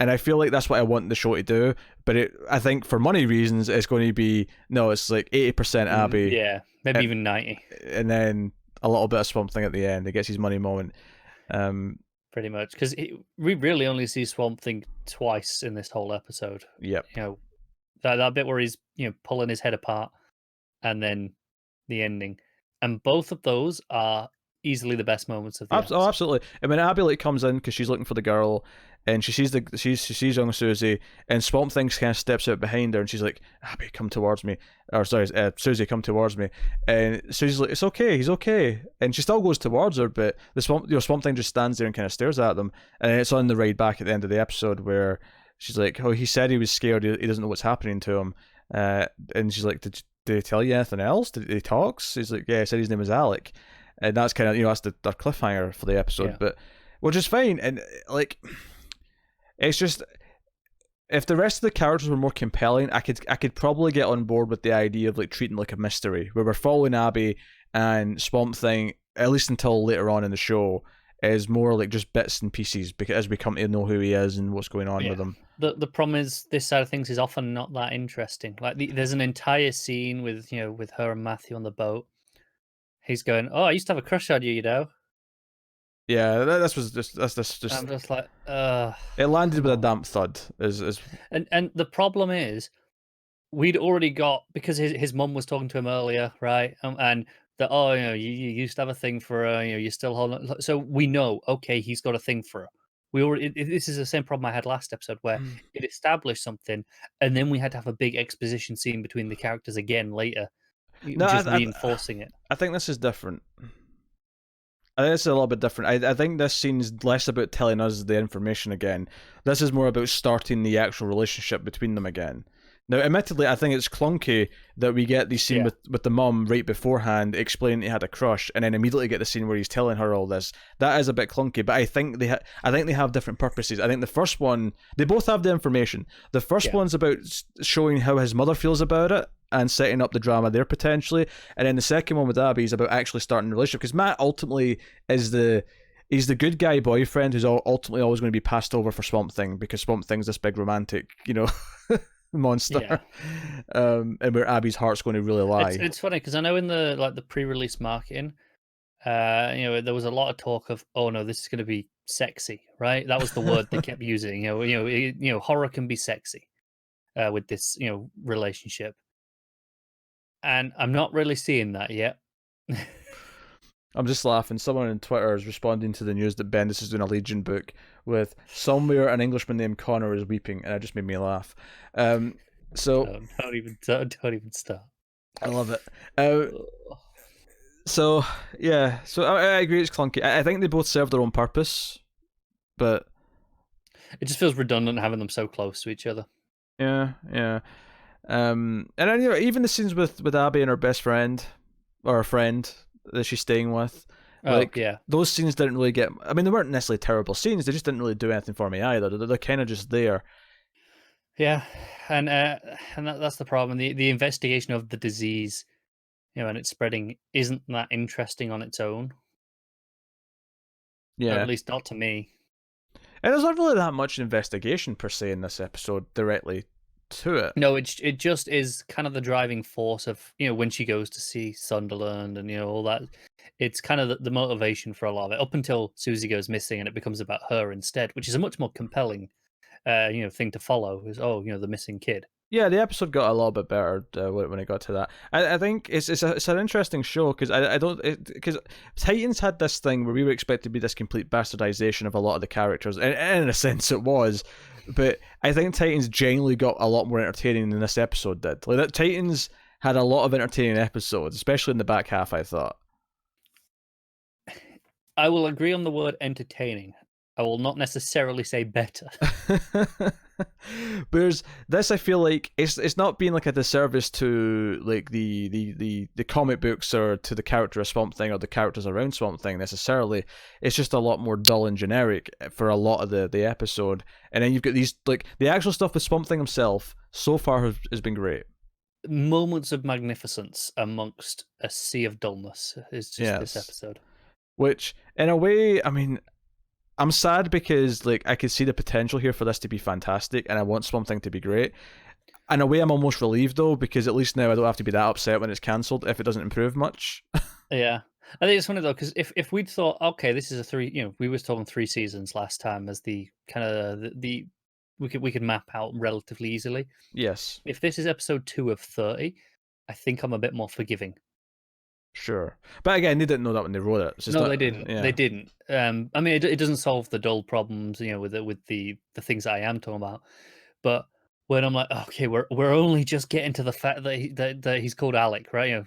And I feel like that's what I want the show to do, but I think for money reasons, it's going to be, it's like 80% Abby. Yeah, maybe even 90. And then a little bit of Swamp Thing at the end. It gets his money moment. Pretty much, because we really only see Swamp Thing twice in this whole episode. Yep. That bit where he's pulling his head apart, and then the ending, and both of those are easily the best moments of the episode. Oh, absolutely. I mean, Abby comes in because she's looking for the girl, and she sees young Susie, and Swamp Thing kind of steps out behind her, and she's like, "Abby, come towards me," or sorry, Susie, come towards me, and Susie's like, "It's okay, he's okay," and she still goes towards her, but the Swamp Thing just stands there and kind of stares at them, and it's on the ride back at the end of the episode where she's like, "Oh, he said he was scared, he doesn't know what's happening to him," and she's like, "Did he tell you anything else? Did he talks?" He's like, "Yeah, he said his name was Alec," and that's kind of that's the cliffhanger for the episode, but which is fine, and like. It's just, if the rest of the characters were more compelling, I could probably get on board with the idea of treating like a mystery, where we're following Abby and Swamp Thing, at least until later on in the show, is more like just bits and pieces because as we come to know who he is and what's going on with him. The problem is this side of things is often not that interesting. Like there's an entire scene with with her and Matthew on the boat. He's going, "Oh, I used to have a crush on you, you know." Yeah, that's just. I'm just like, it landed with a damp thud. And the problem is, we'd already got, because his mum was talking to him earlier, right? And that, oh, you used to have a thing for her, you're still holding. So we know, okay, he's got a thing for her. We already. This is the same problem I had last episode, where it established something, and then we had to have a big exposition scene between the characters again later, just reinforcing it. I think this is different. I think it's a little bit different. I think this scene's less about telling us the information again. This is more about starting the actual relationship between them again. Now, admittedly, I think it's clunky that we get the scene with the mum right beforehand explaining he had a crush, and then immediately get the scene where he's telling her all this. That is a bit clunky, but I think they have different purposes. I think the first one, they both have the information. The first one's about showing how his mother feels about it and setting up the drama there potentially, and then the second one with Abby is about actually starting a relationship, because Matt ultimately is he's the good guy boyfriend who's ultimately always going to be passed over for Swamp Thing, because Swamp Thing's this big romantic, monster, and where Abby's heart's going to really lie. It's funny because I know in the pre-release marketing, there was a lot of talk of, oh no, this is going to be sexy, right? That was the word they kept using. Horror can be sexy with this relationship, and I'm not really seeing that yet. I'm just laughing. Someone on Twitter is responding to the news that Bendis is doing a Legion book with somewhere an Englishman named Connor is weeping, and it just made me laugh. So don't even start. I love it. So I agree it's clunky. I think they both serve their own purpose, but it just feels redundant having them so close to each other. Yeah. And then even the scenes with Abby and her best friend or a friend that she's staying with, those scenes didn't really get. I mean, they weren't necessarily terrible scenes. They just didn't really do anything for me either. They're kind of just there. Yeah, and that's the problem. The investigation of the disease, and it's spreading, isn't that interesting on its own. Yeah, or at least not to me. And there's not really that much investigation per se in this episode directly to it. No, it just is kind of the driving force of when she goes to see Sunderland and all that. It's kind of the motivation for a lot of it, up until Susie goes missing and it becomes about her instead, which is a much more compelling thing to follow. Is the missing kid. Yeah, the episode got a little bit better when it got to that. I think it's an interesting show because because Titans had this thing where we were expected to be this complete bastardization of a lot of the characters, and in a sense it was. But I think Titans genuinely got a lot more entertaining than this episode did. Like that, Titans had a lot of entertaining episodes, especially in the back half, I thought. I will agree on the word entertaining. I will not necessarily say better. Whereas this, I feel like it's not being like a disservice to like the comic books or to the character of Swamp Thing or the characters around Swamp Thing necessarily. It's just a lot more dull and generic for a lot of the episode. And then you've got these like the actual stuff with Swamp Thing himself so far has been great. Moments of magnificence amongst a sea of dullness is just this episode. Which, in a way, I mean, I'm sad because like I could see the potential here for this to be fantastic, and I want Swamp Thing to be great. In a way, I'm almost relieved though, because at least now I don't have to be that upset when it's cancelled if it doesn't improve much. Yeah, I think it's funny though, because if we'd thought, okay, this is a 3, we were talking 3 seasons last time as the kind of the we could map out relatively easily. Yes. If this is episode 2 of 30, I think I'm a bit more forgiving. Sure, but again, they didn't know that when they wrote it. No, they didn't. Yeah. They didn't. I mean, it doesn't solve the dull problems, with the things that I am talking about. But when I'm like, okay, we're only just getting to the fact that he's called Alec, right?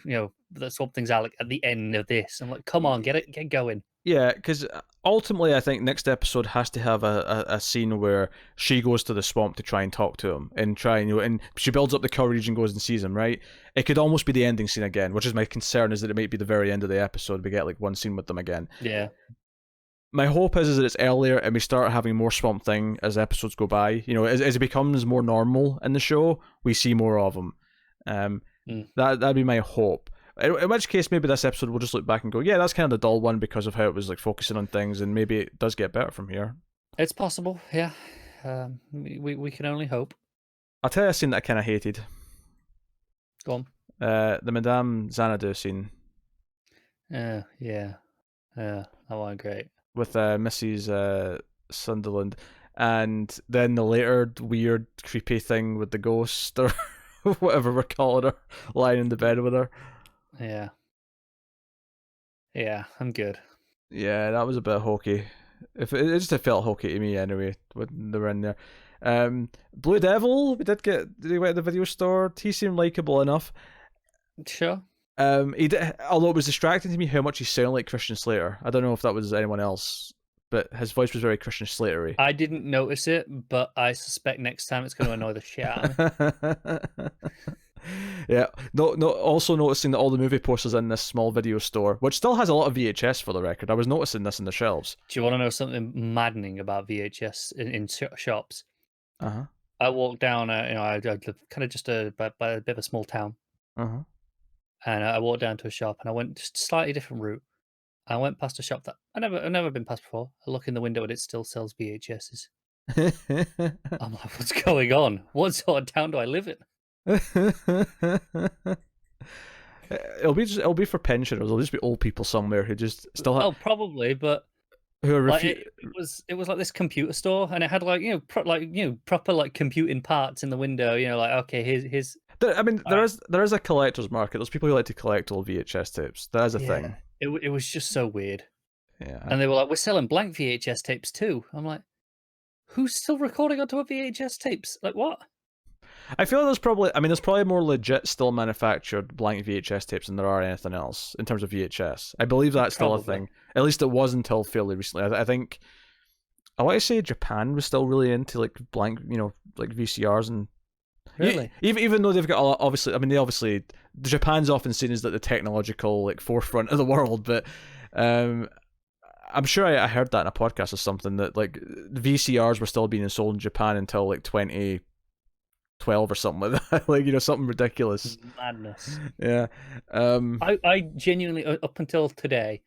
That Swamp Thing's Alec at the end of this. I'm like, come on, get going. Yeah, because ultimately, I think next episode has to have a scene where she goes to the swamp to try and talk to him and and she builds up the courage and goes and sees him, right? It could almost be the ending scene again, which is my concern, is that it might be the very end of the episode. We get like one scene with them again. Yeah. My hope is that it's earlier and we start having more Swamp Thing as episodes go by. As it becomes more normal in the show, we see more of him. That'd be my hope. In which case, maybe this episode we'll just look back and go, yeah, that's kind of the dull one because of how it was like focusing on things, and maybe it does get better from here. It's possible, yeah. We can only hope. I'll tell you a scene that I kind of hated. Go on. The Madame Xanadu scene. Yeah. That wasn't great. With Mrs. Sunderland, and then the later weird, creepy thing with the ghost or whatever we're calling her, lying in the bed with her. Yeah, I'm good. Yeah, that was a bit hokey. It just felt hokey to me anyway when they were in there. Blue Devil, did he went to the video store? He seemed likable enough. Sure. He did, although it was distracting to me how much he sounded like Christian Slater. I don't know if that was anyone else, but his voice was very Christian Slatery. I didn't notice it, but I suspect next time it's going to annoy the shit out of me. Yeah. No. Also noticing that all the movie posters in this small video store, which still has a lot of VHS for the record. I was noticing this in the shelves. Do you want to know something maddening about VHS in shops? I walked down, I live kind of just by a bit of a small town. And I walked down to a shop, and I went just a slightly different route. I went past a shop that I've never been past before. I look in the window, and it still sells VHSs. I'm like, what's going on? What sort of town do I live in? It'll be for pensioners. It'll just be old people somewhere who just still have. Oh, probably, but who are like, it was like this computer store, and it had proper like computing parts in the window. Like, okay, here's. I mean, there is a collector's market. There's people who like to collect old VHS tapes. That is a thing. It was just so weird. Yeah. And they were like, we're selling blank VHS tapes too. I'm like, who's still recording onto a VHS tapes? Like, what? I feel there's probably more legit still manufactured blank VHS tapes than there are anything else in terms of VHS. I believe that's still a thing. At least it was until fairly recently. I think I want to say Japan was still really into like blank, like VCRs and. Really? Even though they've got a lot, obviously Japan's often seen as like the technological like forefront of the world, but I'm sure I heard that in a podcast or something that like VCRs were still being sold in Japan until like 2012 or something like that, like something ridiculous. Madness. Yeah. I genuinely, up until today,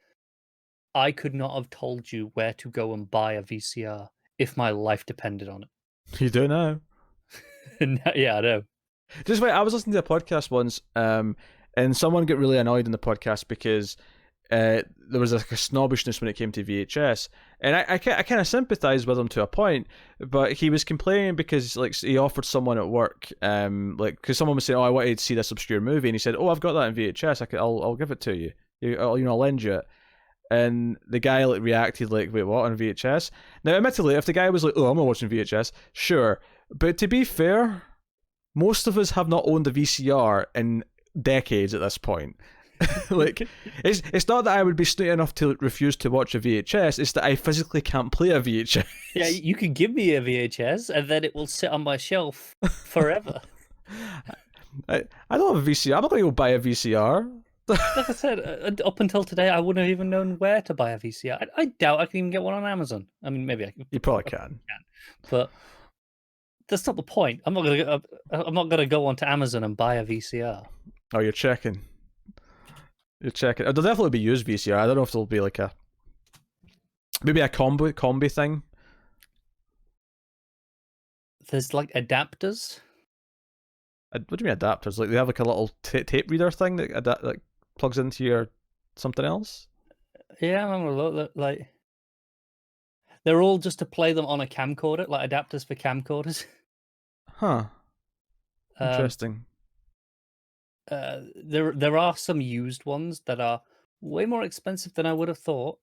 I could not have told you where to go and buy a VCR if my life depended on it. You do now. Yeah, I know. Just wait, I was listening to a podcast once, and someone got really annoyed in the podcast because there was like a snobbishness when it came to VHS, and I kind of sympathise with him to a point, but he was complaining because like he offered someone at work, because someone was saying, "Oh, I wanted to see this obscure movie," and he said, "Oh, I've got that in VHS. I'll give it to you. I'll lend you it." And the guy like reacted like, "Wait, what, on VHS?" Now, admittedly, if the guy was like, "Oh, I'm not watching VHS," sure. But to be fair, most of us have not owned a VCR in decades at this point. Like, it's not that I would be snooty enough to refuse to watch a VHS, it's that I physically can't play a VHS. Yeah, you can give me a VHS and then it will sit on my shelf forever. I don't have a VCR. I'm not going to go buy a VCR. Like I said, up until today, I wouldn't have even known where to buy a VCR. I doubt I can even get one on Amazon. I mean, maybe I can. You probably can. But that's not the point. I'm not gonna go onto Amazon and buy a VCR. Oh, you're checking. There'll definitely be used VCR. I don't know if there'll be like maybe a combi thing. There's like adapters. What do you mean adapters? Like they have like a little tape reader thing that like plugs into your something else. Yeah, I'm gonna look. Like they're all just to play them on a camcorder, like adapters for camcorders. Huh. Interesting. There are some used ones that are way more expensive than I would have thought.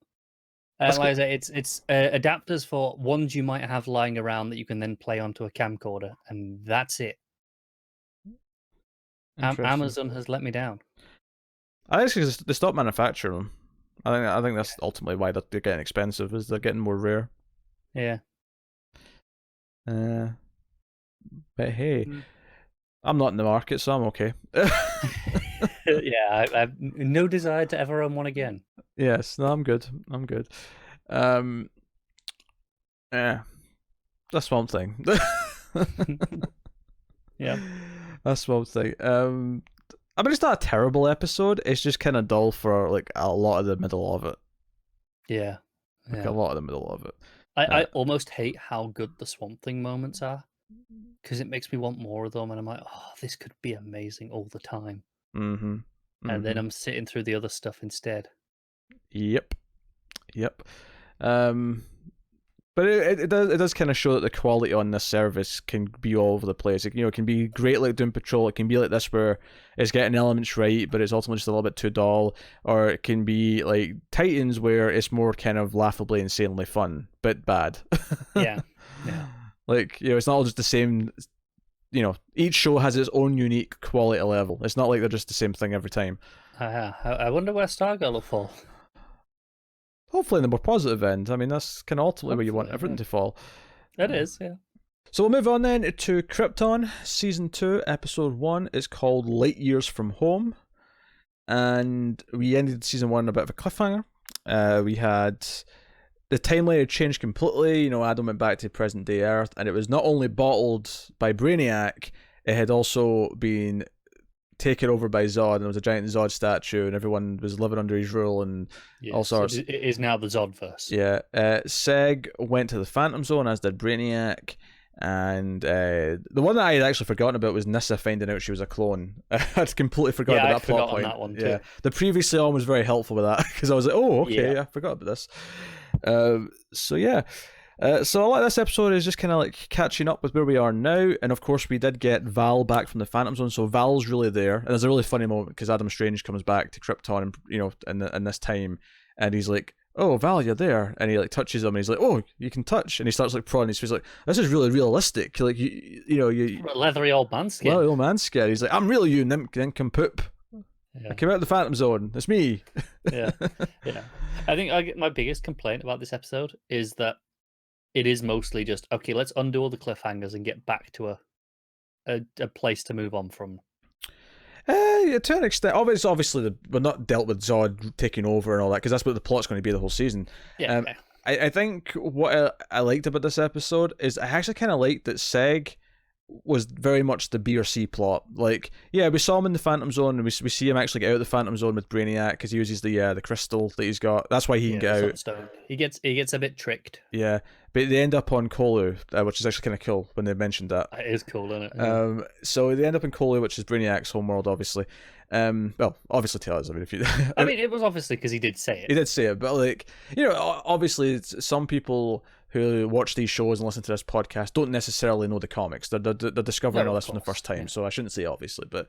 Like I say, it's adapters for ones you might have lying around that you can then play onto a camcorder, and that's it. Amazon has let me down. I think it's they stopped manufacturing them. I think that's ultimately why they're getting expensive, is they're getting more rare. Yeah. But hey, I'm not in the market, so I'm okay. Yeah, I have no desire to ever own one again. Yes, no, I'm good. Yeah, that's one thing. Yeah, that's one thing. I mean, it's not a terrible episode. It's just kind of dull for like a lot of the middle of it. Yeah. Like a lot of the middle of it. I almost hate how good the Swamp Thing moments are, because it makes me want more of them, and I'm like, oh, this could be amazing all the time. Mm-hmm. And then I'm sitting through the other stuff instead. Yep. But it does kind of show that the quality on this service can be all over the place. It can be great like Doom Patrol. It can be like this where it's getting elements right, but it's ultimately just a little bit too dull. Or it can be like Titans where it's more kind of laughably, insanely fun, but bad. Yeah. Like, it's not all just the same. Each show has its own unique quality level. It's not like they're just the same thing every time. I wonder where Stargirl will fall. Hopefully in the more positive end. I mean, that's kind of ultimately where you want everything to fall. It is, yeah. So we'll move on then to Krypton, Season 2, Episode 1. It's called Light Years from Home. And we ended Season 1 on a bit of a cliffhanger. We had the timeline had changed completely. Adam went back to present-day Earth, and it was not only bottled by Brainiac, it had also been taken over by Zod, and there was a giant Zod statue, and everyone was living under his rule, and all sorts. It is now the Zodverse. Yeah. Seg went to the Phantom Zone, as did Brainiac, and the one that I had actually forgotten about was Nyssa finding out she was a clone. I'd completely forgotten about that plot point. That one too. Yeah, the previous one was very helpful with that, because I was like, oh, okay, I forgot about this. So yeah. So a lot of this episode is just kind of like catching up with where we are now, and of course we did get Val back from the Phantom Zone, so Val's really there, and there's a really funny moment because Adam Strange comes back to Krypton, in this time, and he's like, "Oh, Val, you're there," and he like touches him, and he's like, "Oh, you can touch," and he starts like prodding his face, like, "This is really realistic, like you leathery old man skin." Leathery old man skin. He's like, "I'm really you, nincompoop. I came out of the Phantom Zone. It's me." Yeah. I think my biggest complaint about this episode is that it is mostly just, okay, let's undo all the cliffhangers and get back to a place to move on from. Yeah, to an extent. Obviously, we're not dealt with Zod taking over and all that, because that's what the plot's going to be the whole season. Yeah. I think what I liked about this episode is I actually kind of liked that Seg was very much the B or C plot. Like, yeah, we saw him in the Phantom Zone, and we see him actually get out of the Phantom Zone with Brainiac because he uses the crystal that he's got. That's why he can get out. Stone. He gets a bit tricked. Yeah, but they end up on Kolu, which is actually kind of cool when they mentioned that. It is cool, isn't it? Yeah. So they end up in Kolu, which is Brainiac's homeworld, obviously. Well, obviously tell us. I mean, if you, it was obviously because he did say it. He did say it, but like, obviously, some people who watch these shows and listen to this podcast don't necessarily know the comics. They're discovering all this for the first time, so I shouldn't say obviously, but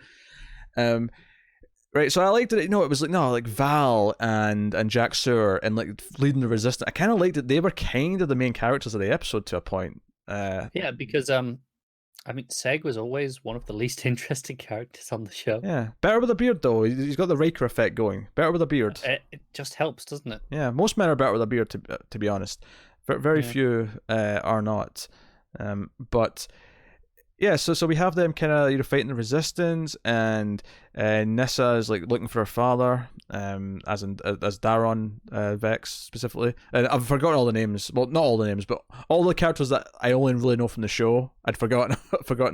right. So I liked it. It was like Val and Jack Sewer and like leading the Resistance. I kind of liked that they were kind of the main characters of the episode to a point. Yeah, because Seg was always one of the least interesting characters on the show. Yeah, better with a beard though. He's got the Riker effect going. Better with a beard. It just helps, doesn't it? Yeah, most men are better with a beard. To be honest, very few are not. But yeah, so we have them kind of fighting the Resistance, and Nyssa is like looking for her father, as Daron Vex specifically. And I've forgotten all the names. Well, not all the names, but all the characters that I only really know from the show. I'd forgotten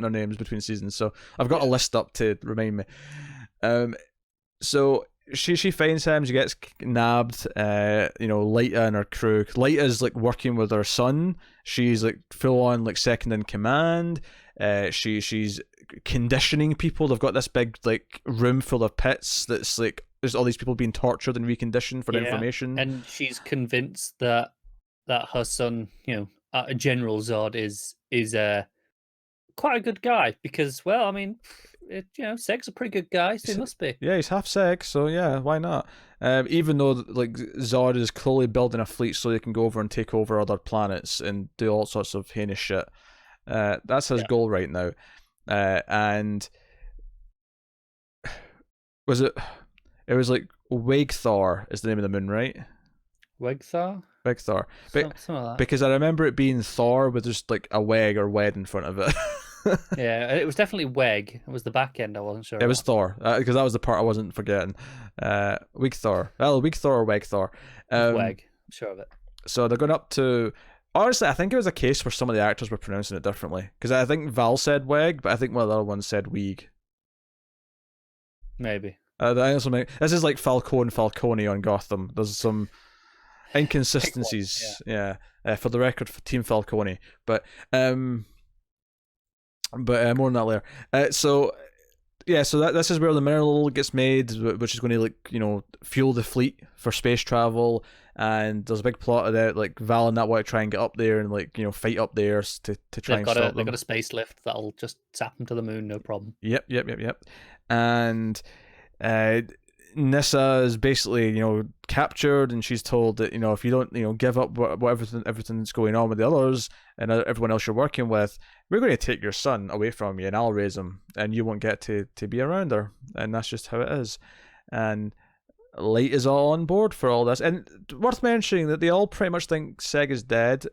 their names between seasons, so I've got a list up to remind me. So she finds him. She gets nabbed. Lyta and her crew. Lyta's like working with her son. She's like full on like second in command. She's conditioning people. They've got this big like room full of pits that's like there's all these people being tortured and reconditioned for information. And she's convinced that her son, General Zod, is quite a good guy because, well, I mean, Seg's a pretty good guy, so he must be. Yeah, he's half Seg, so yeah, why not? Even though like Zod is clearly building a fleet so they can go over and take over other planets and do all sorts of heinous shit. That's his goal right now. And it was like Wegthor is the name of the moon, right? Wegthor? Wegthor. Something like that. Because I remember it being Thor with just like a weg or wed in front of it. Yeah, it was definitely Weg. It was the back end I wasn't sure It was Thor, because that was the part I wasn't forgetting. Wegthor. Well, Wegthor or Wegthor. Weg, I'm sure of it. So they're going up to... Honestly, I think it was a case where some of the actors were pronouncing it differently. Because I think Val said Weg, but I think one of the other ones said Weeg. Maybe. This is like Falcone on Gotham. There's some Pick one. inconsistencies. Yeah. For the record, for Team Falcone, but more on that later. So yeah, so this is where the mineral gets made, which is going to fuel the fleet for space travel. And there's a big plot of that, like Val and that want to try and get up there and fight up there to try and stop them. They've got a space lift that'll just zap them to the moon, no problem. Yep. And Nissa is basically captured, and she's told that if you don't give up everything that's going on with the others and everyone else you're working with, we're going to take your son away from you and I'll raise him, and you won't get to be around her, and that's just how it is. And Light is all on board for all this, and worth mentioning that they all pretty much think Seg is dead.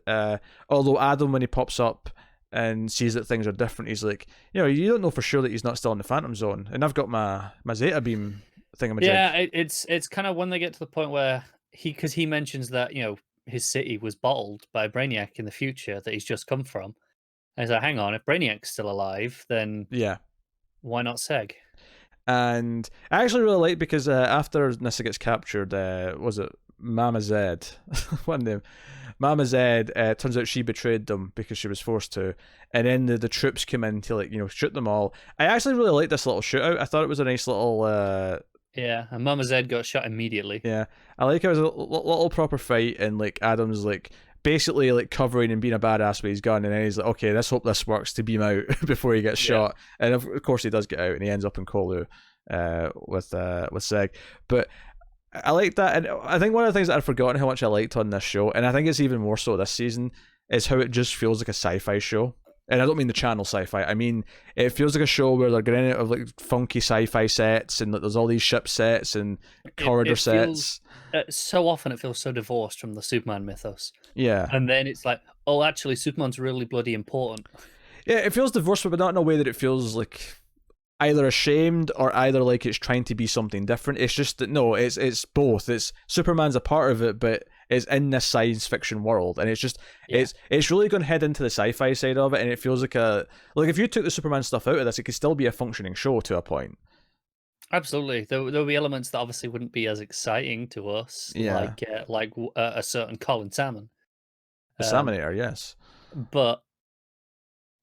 Although Adam, when he pops up and sees that things are different, he's like, you don't know for sure that he's not still in the Phantom Zone, and I've got my Zeta Beam thingamajig. Yeah, it's kind of when they get to the point where because he mentions that his city was bottled by Brainiac in the future that he's just come from. And he's like, hang on, if Brainiac's still alive, then yeah, why not Seg? And I actually really like, because after Nissa gets captured, was it Mama Zed? One name. Mama Zed, turns out she betrayed them because she was forced to, and then the troops come in to shoot them all. I actually really liked this little shootout. I thought it was a nice little yeah, and Mama Zed got shot immediately. Yeah, I like it was a little proper fight, and Adam's basically covering and being a badass with his gun, and then he's like, okay, let's hope this works to beam out before he gets shot. And of course he does get out, and he ends up in Kolu with Seg. But I like that, and I think one of the things that I'd forgotten how much I liked on this show, and I think it's even more so this season, is how it just feels like a sci-fi show. And I don't mean the channel sci-fi. I mean, it feels like a show where they're getting out of funky sci-fi sets, and there's all these ship sets and corridor sets. So often it feels so divorced from the Superman mythos. Yeah. And then it's like, oh, actually, Superman's really bloody important. Yeah, it feels divorced, but not in a way that it feels either ashamed or either it's trying to be something different. It's just that it's both. It's Superman's a part of it, but it's in this science fiction world, and it's just it's really going to head into the sci-fi side of it, and it feels like if you took the Superman stuff out of this, it could still be a functioning show to a point. Absolutely, there'll be elements that obviously wouldn't be as exciting to us, like a certain Colin Salmon, the Salmonator, yes, but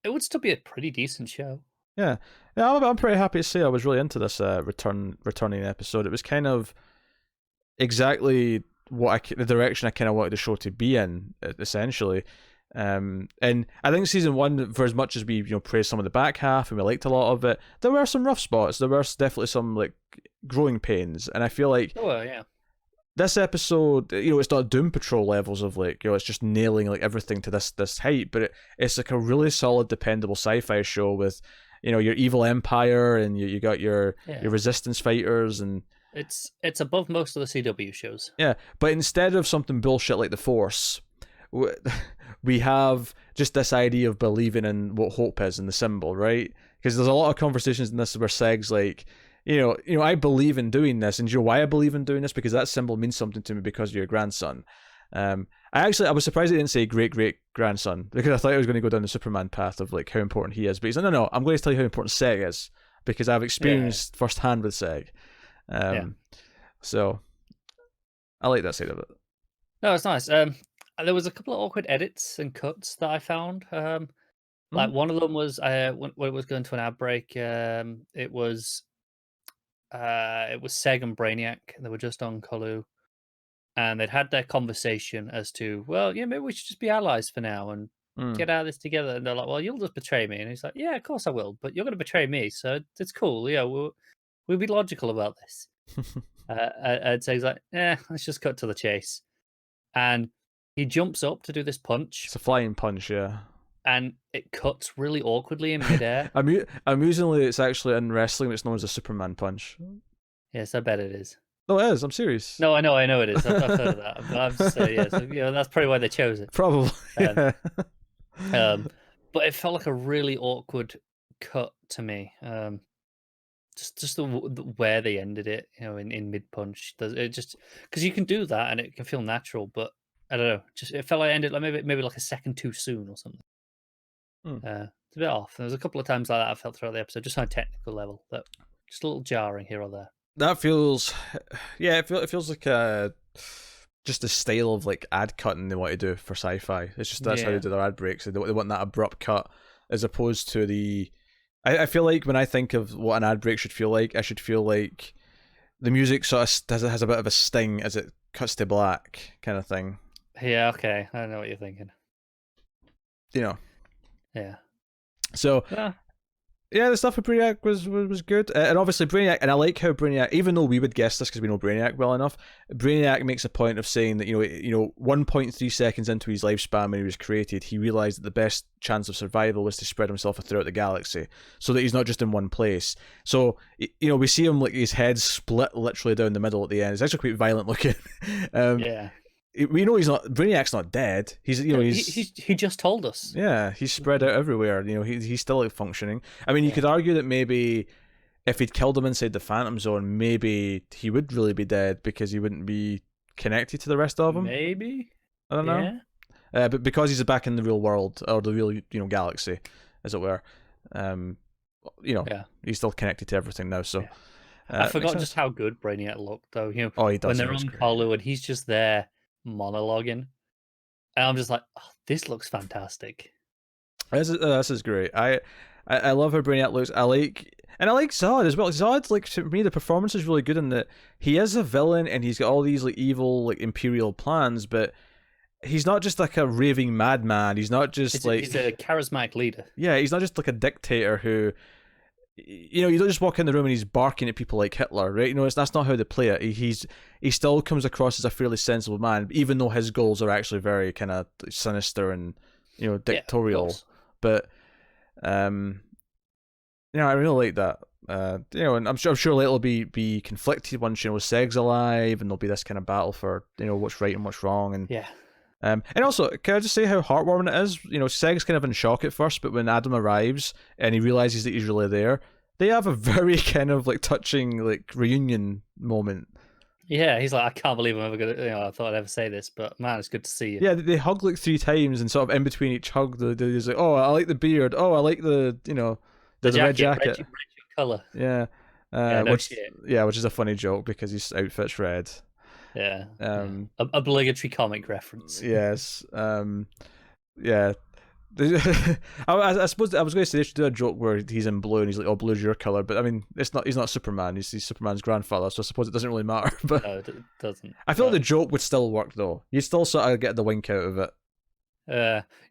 it would still be a pretty decent show. Yeah, I'm pretty happy to say I was really into this returning episode. It was kind of exactly the direction I kind of wanted the show to be in, essentially. And I think season 1, for as much as we praised some of the back half and we liked a lot of it, there were some rough spots. There were definitely some growing pains, and I feel like this episode, it's not Doom Patrol levels of it's just nailing everything to this height, but it's a really solid, dependable sci-fi show with your evil empire, and you got your resistance fighters, and it's above most of the CW shows. Yeah, but instead of something bullshit like the Force, we have just this idea of believing in what hope is and the symbol, right? Because there's a lot of conversations in this where Seg's I believe in doing this, and why I believe in doing this? Because that symbol means something to me because of your grandson. I was surprised he didn't say great-great-grandson, because I thought he was going to go down the Superman path of how important he is. But he's like, no, I'm going to tell you how important Seg is, because I've experienced firsthand with Seg. So I like that side of it. No, it's nice. There was a couple of awkward edits and cuts that I found. One of them was when it was going to an ad break. It was Seg and Brainiac. They were just on Kolu, and they'd had their conversation as to, well, maybe we should just be allies for now and get out of this together. And they're like, well, you'll just betray me. And he's like, yeah, of course I will, but you're going to betray me, so it's cool. Yeah, we'll be logical about this. And Seg's like, let's just cut to the chase. And he jumps up to do this punch. It's a flying punch, yeah. And it cuts really awkwardly in midair. Amusingly, it's actually in wrestling, it's known as a Superman punch. Yes, I bet it is. No, it is. I'm serious. No, I know it is. I've heard of that. But I'm just that's probably why they chose it. Probably. But it felt like a really awkward cut to me. Just where they ended it, in mid punch. It just because you can do that and it can feel natural, but I don't know. Just it felt like it ended maybe like a second too soon or something. It's a bit off. There was a couple of times like that I felt throughout the episode, just on a technical level. But just a little jarring here or there. That feels, yeah, it feels like just the style of like ad cutting they want to do for sci-fi. It's just that's how they do their ad breaks. They want that abrupt cut as opposed to the. I feel like when I think of what an ad break should feel like, I should feel like the music sort of has a bit of a sting as it cuts to black, kind of thing. Yeah, okay, I know what you're thinking. You know. Yeah. So. Yeah, the stuff with Brainiac was good, and obviously Brainiac, and I like how Brainiac, even though we would guess this because we know Brainiac well enough, Brainiac makes a point of saying that 1.3 seconds into his lifespan when he was created, he realized that the best chance of survival was to spread himself throughout the galaxy, so that he's not just in one place. So we see him like his head split literally down the middle at the end. It's actually quite violent looking. Yeah. We know Brainiac's not dead. He just told us. Yeah, he's spread out everywhere. He's still functioning. I mean, you could argue that maybe if he'd killed him inside the Phantom Zone, maybe he would really be dead because he wouldn't be connected to the rest of them. Maybe. I don't know. But because he's back in the real world or the real galaxy, as it were, he's still connected to everything now. So I forgot just how good Brainiac looked, though. He does. When they're on Kolu and he's just there monologuing, and I'm just like, oh, this looks fantastic. This is great. I love how Brainiac looks. I like Zod as well. Zod, like, to me, the performance is really good in that he is a villain and he's got all these like evil like imperial plans, but he's not just like a raving madman. He's not just he's a charismatic leader. Yeah, he's not just like a dictator who. You don't just walk in the room and he's barking at people like Hitler, right? That's not how they play it. He still comes across as a fairly sensible man, even though his goals are actually very kind of sinister and dictatorial. But I really like that. And I'm sure later will be conflicted once Seg's alive, and there'll be this kind of battle for what's right and what's wrong, and and also, can I just say how heartwarming it is? Seg's kind of in shock at first, but when Adam arrives and he realizes that he's really there, they have a very kind of like touching like reunion moment. Yeah, he's like, I can't believe I'm ever gonna. I thought I'd ever say this, but man, it's good to see you. Yeah, they hug like 3 times, and sort of in between each hug, he's like, oh, I like the beard. Oh, I like the red jacket. Red color. Yeah, which is a funny joke because his outfit's red. Yeah. Obligatory comic reference. Yes. Yeah. I suppose I was going to say they should do a joke where he's in blue and he's like, "Oh, blue's your color," but I mean, he's not Superman. He's Superman's grandfather, so I suppose it doesn't really matter. But no, it doesn't. I feel like the joke would still work though. You'd still sort of get the wink out of it.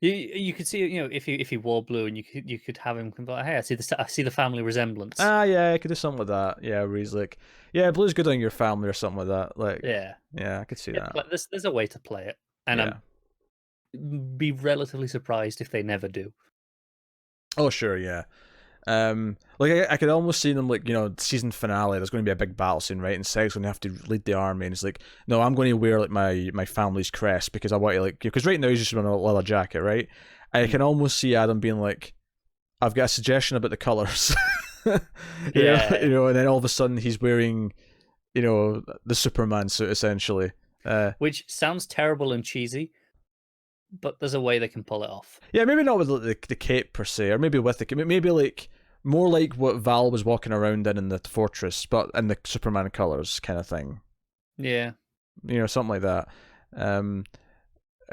You could see, if he wore blue, and you could have him come like, hey, I see the family resemblance. Yeah, I could do something like that. Yeah, where he's like, yeah, blue's good on your family or something like that. Like, yeah, I could see that. There's a way to play it, and I'd be relatively surprised if they never do. Oh sure, yeah. I could almost see them like season finale. There's going to be a big battle scene, right? And Seg's going to have to lead the army, and it's like, no, I'm going to wear like my family's crest because I want to because right now he's just wearing a leather jacket, right? I can almost see Adam being like, I've got a suggestion about the colors, and then all of a sudden he's wearing, the Superman suit essentially, which sounds terrible and cheesy. But there's a way they can pull it off. Yeah, maybe not with the cape per se, or maybe with the cape. Maybe like more like what Val was walking around in the fortress, but in the Superman colors kind of thing. Yeah, something like that.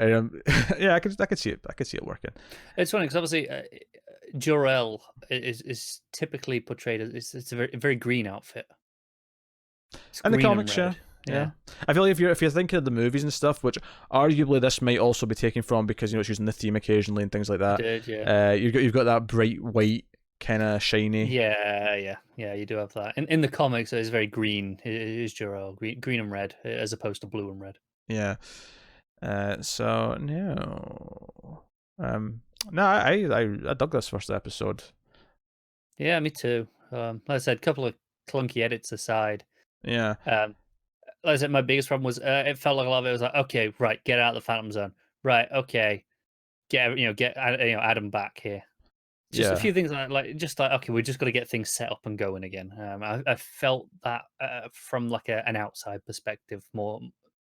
Yeah, I could see it. I could see it working. It's funny because obviously Jor-El is typically portrayed as it's a very green outfit. In the comics, yeah. I feel like if you're thinking of the movies and stuff, which arguably this might also be taken from because it's using the theme occasionally and things like that. It did, yeah. You've got that bright white kind of shiny. Yeah. You do have that. In the comics, it's very green. It is Jor-El, green and red, as opposed to blue and red. Yeah. So no. I dug this first episode. Yeah, me too. Like I said, a couple of clunky edits aside. Yeah. Like I said, my biggest problem was it felt like a lot of it was like, okay, right, get out of the Phantom Zone. Right, okay, get Adam back here. Just a few things like okay, we're just got to get things set up and going again. I felt that from like an outside perspective more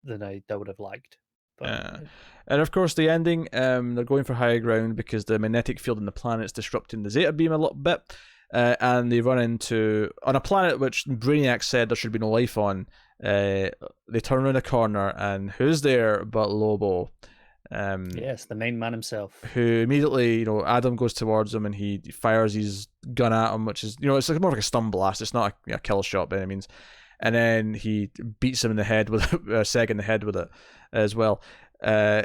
than I would have liked. But, and of course, the ending, they're going for higher ground because the magnetic field in the planet's disrupting the Zeta beam a little bit. and they run into on a planet which Brainiac said there should be no life on. They turn around a corner, and who's there but Lobo? Yes, the main man himself. Who immediately, Adam goes towards him and he fires his gun at him, which is, it's like more like a stun blast. It's not a kill shot by any means. And then he beats him in the head with Seg in the head with it as well. I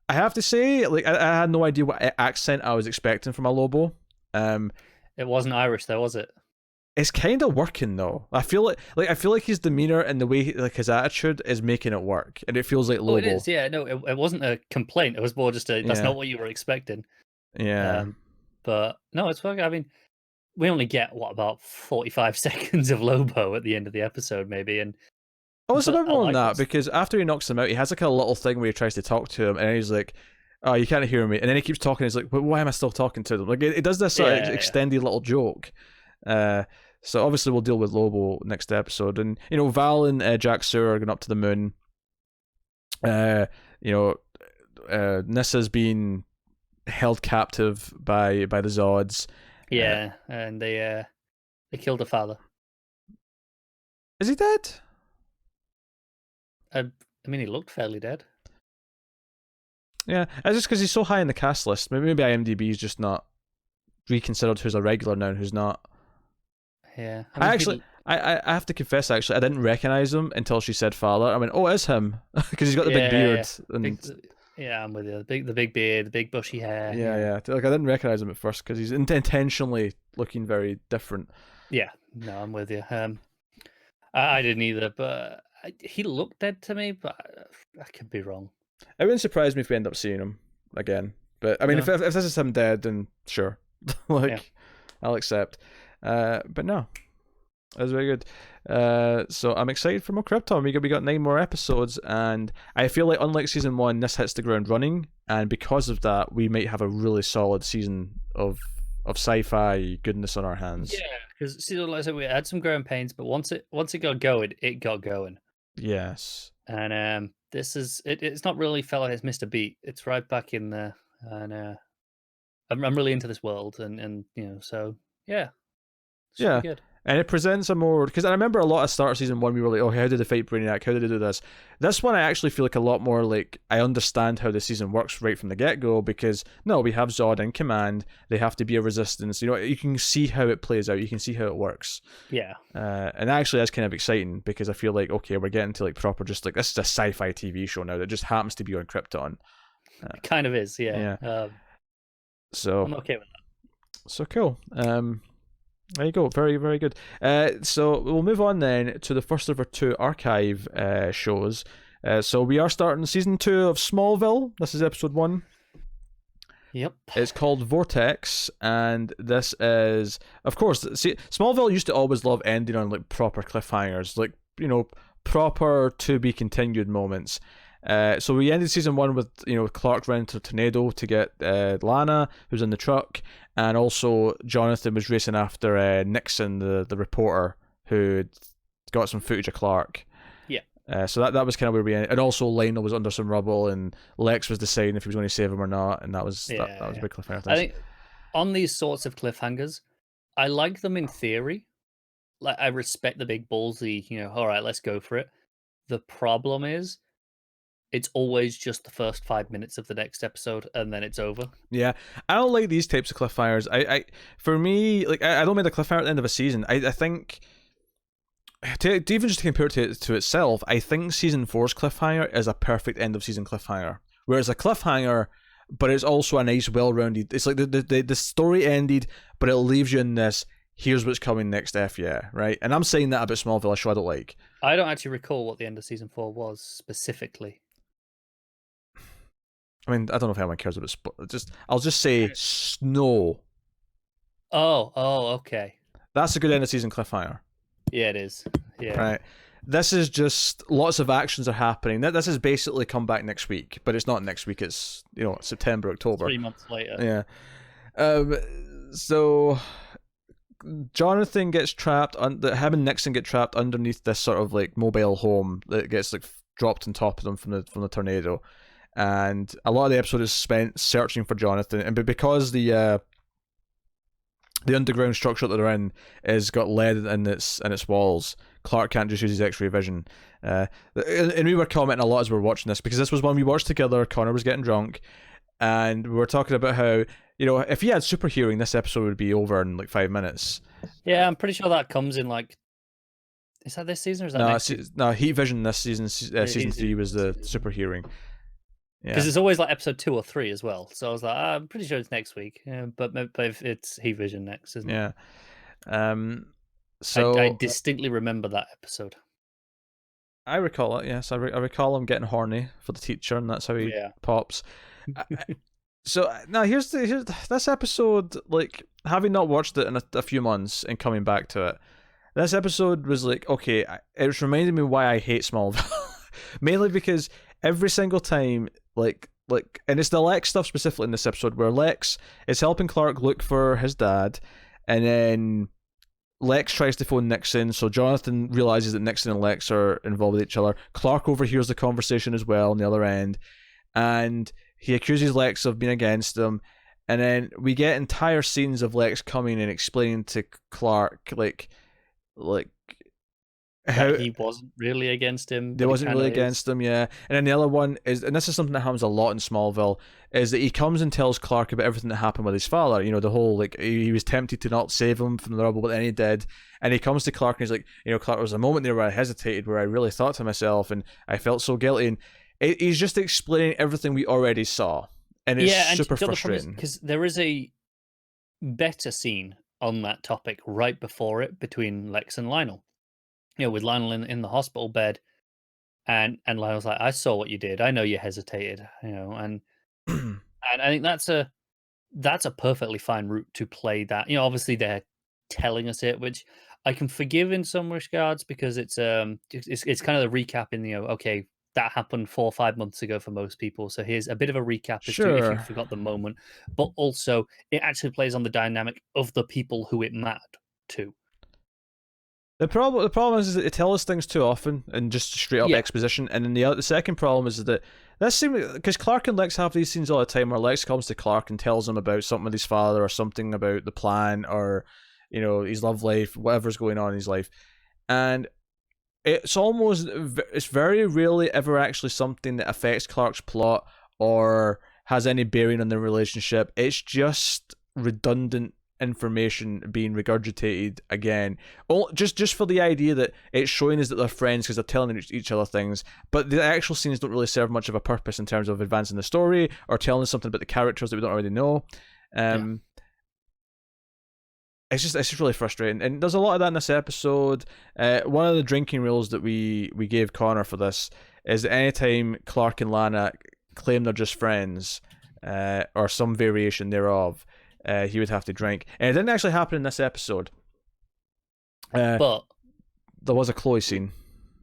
have to say, like, I had no idea what accent I was expecting from a Lobo. It wasn't Irish, though, was it? It's kind of working though. I feel like his demeanor and the way his attitude is making it work, and it feels like Lobo. Oh, it is. Yeah, no, it wasn't a complaint. It was more just that's not what you were expecting. Yeah. But no, it's working. I mean, we only get about 45 seconds of Lobo at the end of the episode, maybe, and it's a bit more than that, because after he knocks him out, he has like a little thing where he tries to talk to him, and he's like, "Oh, you can't hear me," and then he keeps talking. He's like, "But why am I still talking to them?" Like it does this sort of extended little joke. So obviously we'll deal with Lobo next episode, and Val and Jack Sewer are going up to the moon. Nissa's being held captive by the Zods. Yeah, and they killed her father. Is he dead? I mean, he looked fairly dead. Yeah, it's just because he's so high in the cast list. Maybe IMDb is just not reconsidered who's a regular now and who's not. Yeah, I have to confess, actually, I didn't recognize him until she said father. I mean, oh, it's him, because he's got the big beard. Yeah, I'm with you. The big beard, the big bushy hair. Yeah. Like, I didn't recognize him at first because he's intentionally looking very different. Yeah, no, I'm with you. I didn't either, but he looked dead to me, but I could be wrong. It wouldn't surprise me if we end up seeing him again. But I mean, if this is him dead, then sure, I'll accept. But no, that was very good. So I'm excited for more Krypton. We got 9 more episodes, and I feel like unlike season 1, this hits the ground running, and because of that, we might have a really solid season of sci-fi goodness on our hands. Yeah, because season, like I said, we had some growing pains, but once it got going, it got going. Yes. And this is it's not really felt like it's missed a beat. It's right back in there, and I'm really into this world, and so yeah. Yeah, good. And it presents a more, because I remember a lot of start of season 1 we were like, oh, how did they fight Brainiac, how did they do this one I actually feel like a lot more like I understand how the season works right from the get-go, because we have Zod in command, they have to be a resistance, you can see how it plays out, you can see how it works. Yeah. And actually that's kind of exciting, because I feel like, okay, we're getting to like proper, just like, this is a sci-fi TV show now that just happens to be on Krypton. It kind of is, yeah. So I'm okay with that. So cool. There you go. Very, very good. So we'll move on then to the first of our 2 archive shows. So we are starting season 2 of Smallville. This is episode 1. Yep. It's called Vortex, and this is, of course, see, Smallville used to always love ending on like proper cliffhangers, like, proper to be continued moments. So we ended season 1 with Clark ran into a tornado to get Lana, who's in the truck, and also Jonathan was racing after Nixon, the reporter, who got some footage of Clark. Yeah. So that was kind of where we ended, and also Lionel was under some rubble, and Lex was deciding if he was going to save him or not, and that was a big cliffhanger. I think on these sorts of cliffhangers, I like them in theory. Like, I respect the big ballsy, all right, let's go for it. The problem is, it's always just the first 5 minutes of the next episode, and then it's over. Yeah, I don't like these types of cliffhangers. For me, like, I don't mind a cliffhanger at the end of a season. I think to even just to compare it to itself, I think season 4's cliffhanger is a perfect end of season cliffhanger, where it's a cliffhanger, but it's also a nice, well-rounded. It's like the story ended, but it leaves you in this. Here's what's coming next, right? And I'm saying that about Smallville, a show I don't like. I don't actually recall what the end of season 4 was specifically. I mean, I don't know if anyone cares about I'll just say snow. Oh, okay. That's a good end of season cliffhanger. Yeah, it is. Yeah. Right. This is just lots of actions are happening. This is basically come back next week, but it's not next week. It's September, October. 3 months later. Yeah. So Jonathan gets trapped. Him and Nixon get trapped underneath this sort of like mobile home that gets like dropped on top of them from the tornado. And a lot of the episode is spent searching for Jonathan, and because the the underground structure that they're in is got lead in its walls. Clark can't just use his X-ray vision. And we were commenting a lot as we were watching this, because this was one we watched together. Connor was getting drunk, and we were talking about how, if he had super hearing, this episode would be over in like 5 minutes. Yeah, I'm pretty sure that comes in like. Is that this season or is that next season? No, Heat Vision this season. Season 3 was the super hearing. Because it's always like episode 2 or 3 as well. So I was like, I'm pretty sure it's next week. But if it's Heat Vision next, isn't it? Yeah. So I distinctly remember that episode. I recall it. Yes, I recall him getting horny for the teacher, and that's how he pops. So now here's this episode. Like, having not watched it in a few months and coming back to it, this episode was like, okay, it was reminding me why I hate Smallville. Mainly because every single time, like, and it's the Lex stuff specifically in this episode, where Lex is helping Clark look for his dad, and then Lex tries to phone Nixon, so Jonathan realizes that Nixon and Lex are involved with each other. Clark overhears the conversation as well on the other end, and he accuses Lex of being against him, and then we get entire scenes of Lex coming and explaining to Clark, like how he wasn't really against him. They wasn't really against him, yeah. And then the other one is, and this is something that happens a lot in Smallville, is that he comes and tells Clark about everything that happened with his father. The whole, like, he was tempted to not save him from the rubble, but then he did. And he comes to Clark and he's like, Clark, there was a moment there where I hesitated, where I really thought to myself, and I felt so guilty. And he's just explaining everything we already saw. And it's super frustrating. Because there is a better scene on that topic right before it between Lex and Lionel. With Lionel in the hospital bed, and Lionel's like, I saw what you did. I know you hesitated, and I think that's a perfectly fine route to play that. Obviously they're telling us it, which I can forgive in some regards, because it's kind of the recap in okay, that happened 4 or 5 months ago for most people. So here's a bit of a recap as to if you forgot the moment, but also it actually plays on the dynamic of the people who it mattered to. The problem is that they tell us things too often and just straight up exposition. And then the second problem is that this seems, because Clark and Lex have these scenes all the time where Lex comes to Clark and tells him about something with his father, or something about the plan, or his love life, whatever's going on in his life, and it's very rarely ever actually something that affects Clark's plot or has any bearing on their relationship. It's just redundant information being regurgitated again, just for the idea that it's showing us that they're friends because they're telling each other things, but the actual scenes don't really serve much of a purpose in terms of advancing the story or telling us something about the characters that we don't already know. It's just really frustrating, and there's a lot of that in this episode. One of the drinking rules that we gave Connor for this is that anytime Clark and Lana claim they're just friends, or some variation thereof, he would have to drink. And it didn't actually happen in this episode. But there was a Chloe scene.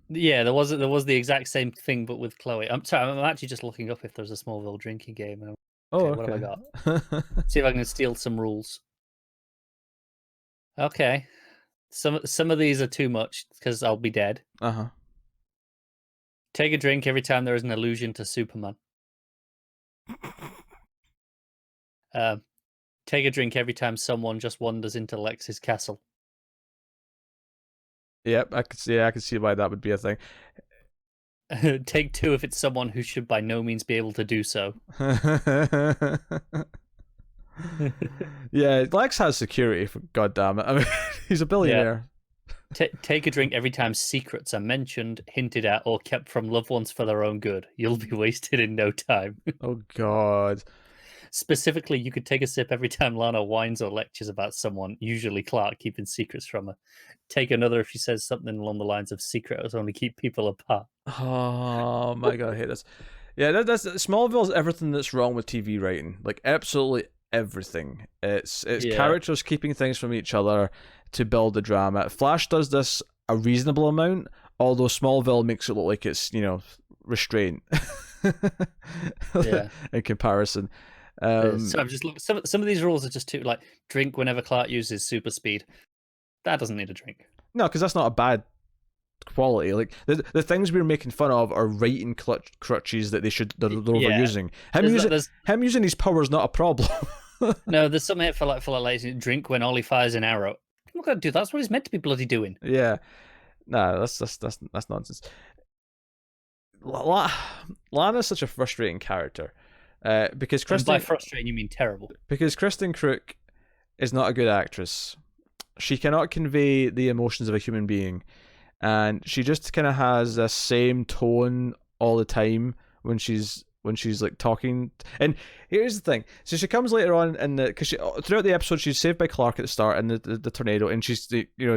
Yeah, there was the exact same thing, but with Chloe. I'm sorry, I'm actually just looking up if there's a Smallville drinking game. And okay. What have I got? See if I can steal some rules. Okay. Some of these are too much, because I'll be dead. Uh-huh. Take a drink every time there is an allusion to Superman. Take a drink every time someone just wanders into Lex's castle. Yep, I could see why that would be a thing. Take 2 if it's someone who should by no means be able to do so. Yeah, Lex has security, for goddamn it. I mean, he's a billionaire. Yeah. Take a drink every time secrets are mentioned, hinted at, or kept from loved ones for their own good. You'll be wasted in no time. Oh, God. Specifically, you could take a sip every time Lana whines or lectures about someone, usually Clark, keeping secrets from her. Take another if she says something along the lines of secrets only keep people apart. Oh, my God, I hate this. Yeah, that's Smallville's everything that's wrong with TV writing. Like, absolutely everything. It's characters keeping things from each other to build the drama. Flash does this a reasonable amount, although Smallville makes it look like it's, restraint in comparison. So I'm just looking. Some of these rules are just too, like, drink whenever Clark uses super speed. That doesn't need a drink. No, because that's not a bad quality. Like the things we're making fun of are writing crutches that they're overusing. Him using his power is not a problem. No, there's something for like drink when Ollie fires an arrow. I'm not gonna do that. That's what he's meant to be bloody doing. Yeah, no, that's nonsense. Lana's such a frustrating character because And Kristen. by frustrating, you mean terrible. Because Kristen Crook is not a good actress. She cannot convey the emotions of a human being, and she just kind of has the same tone all the time when she's like talking. And here's the thing: so she comes later on, and because throughout the episode she's saved by Clark at the start in the tornado, and she's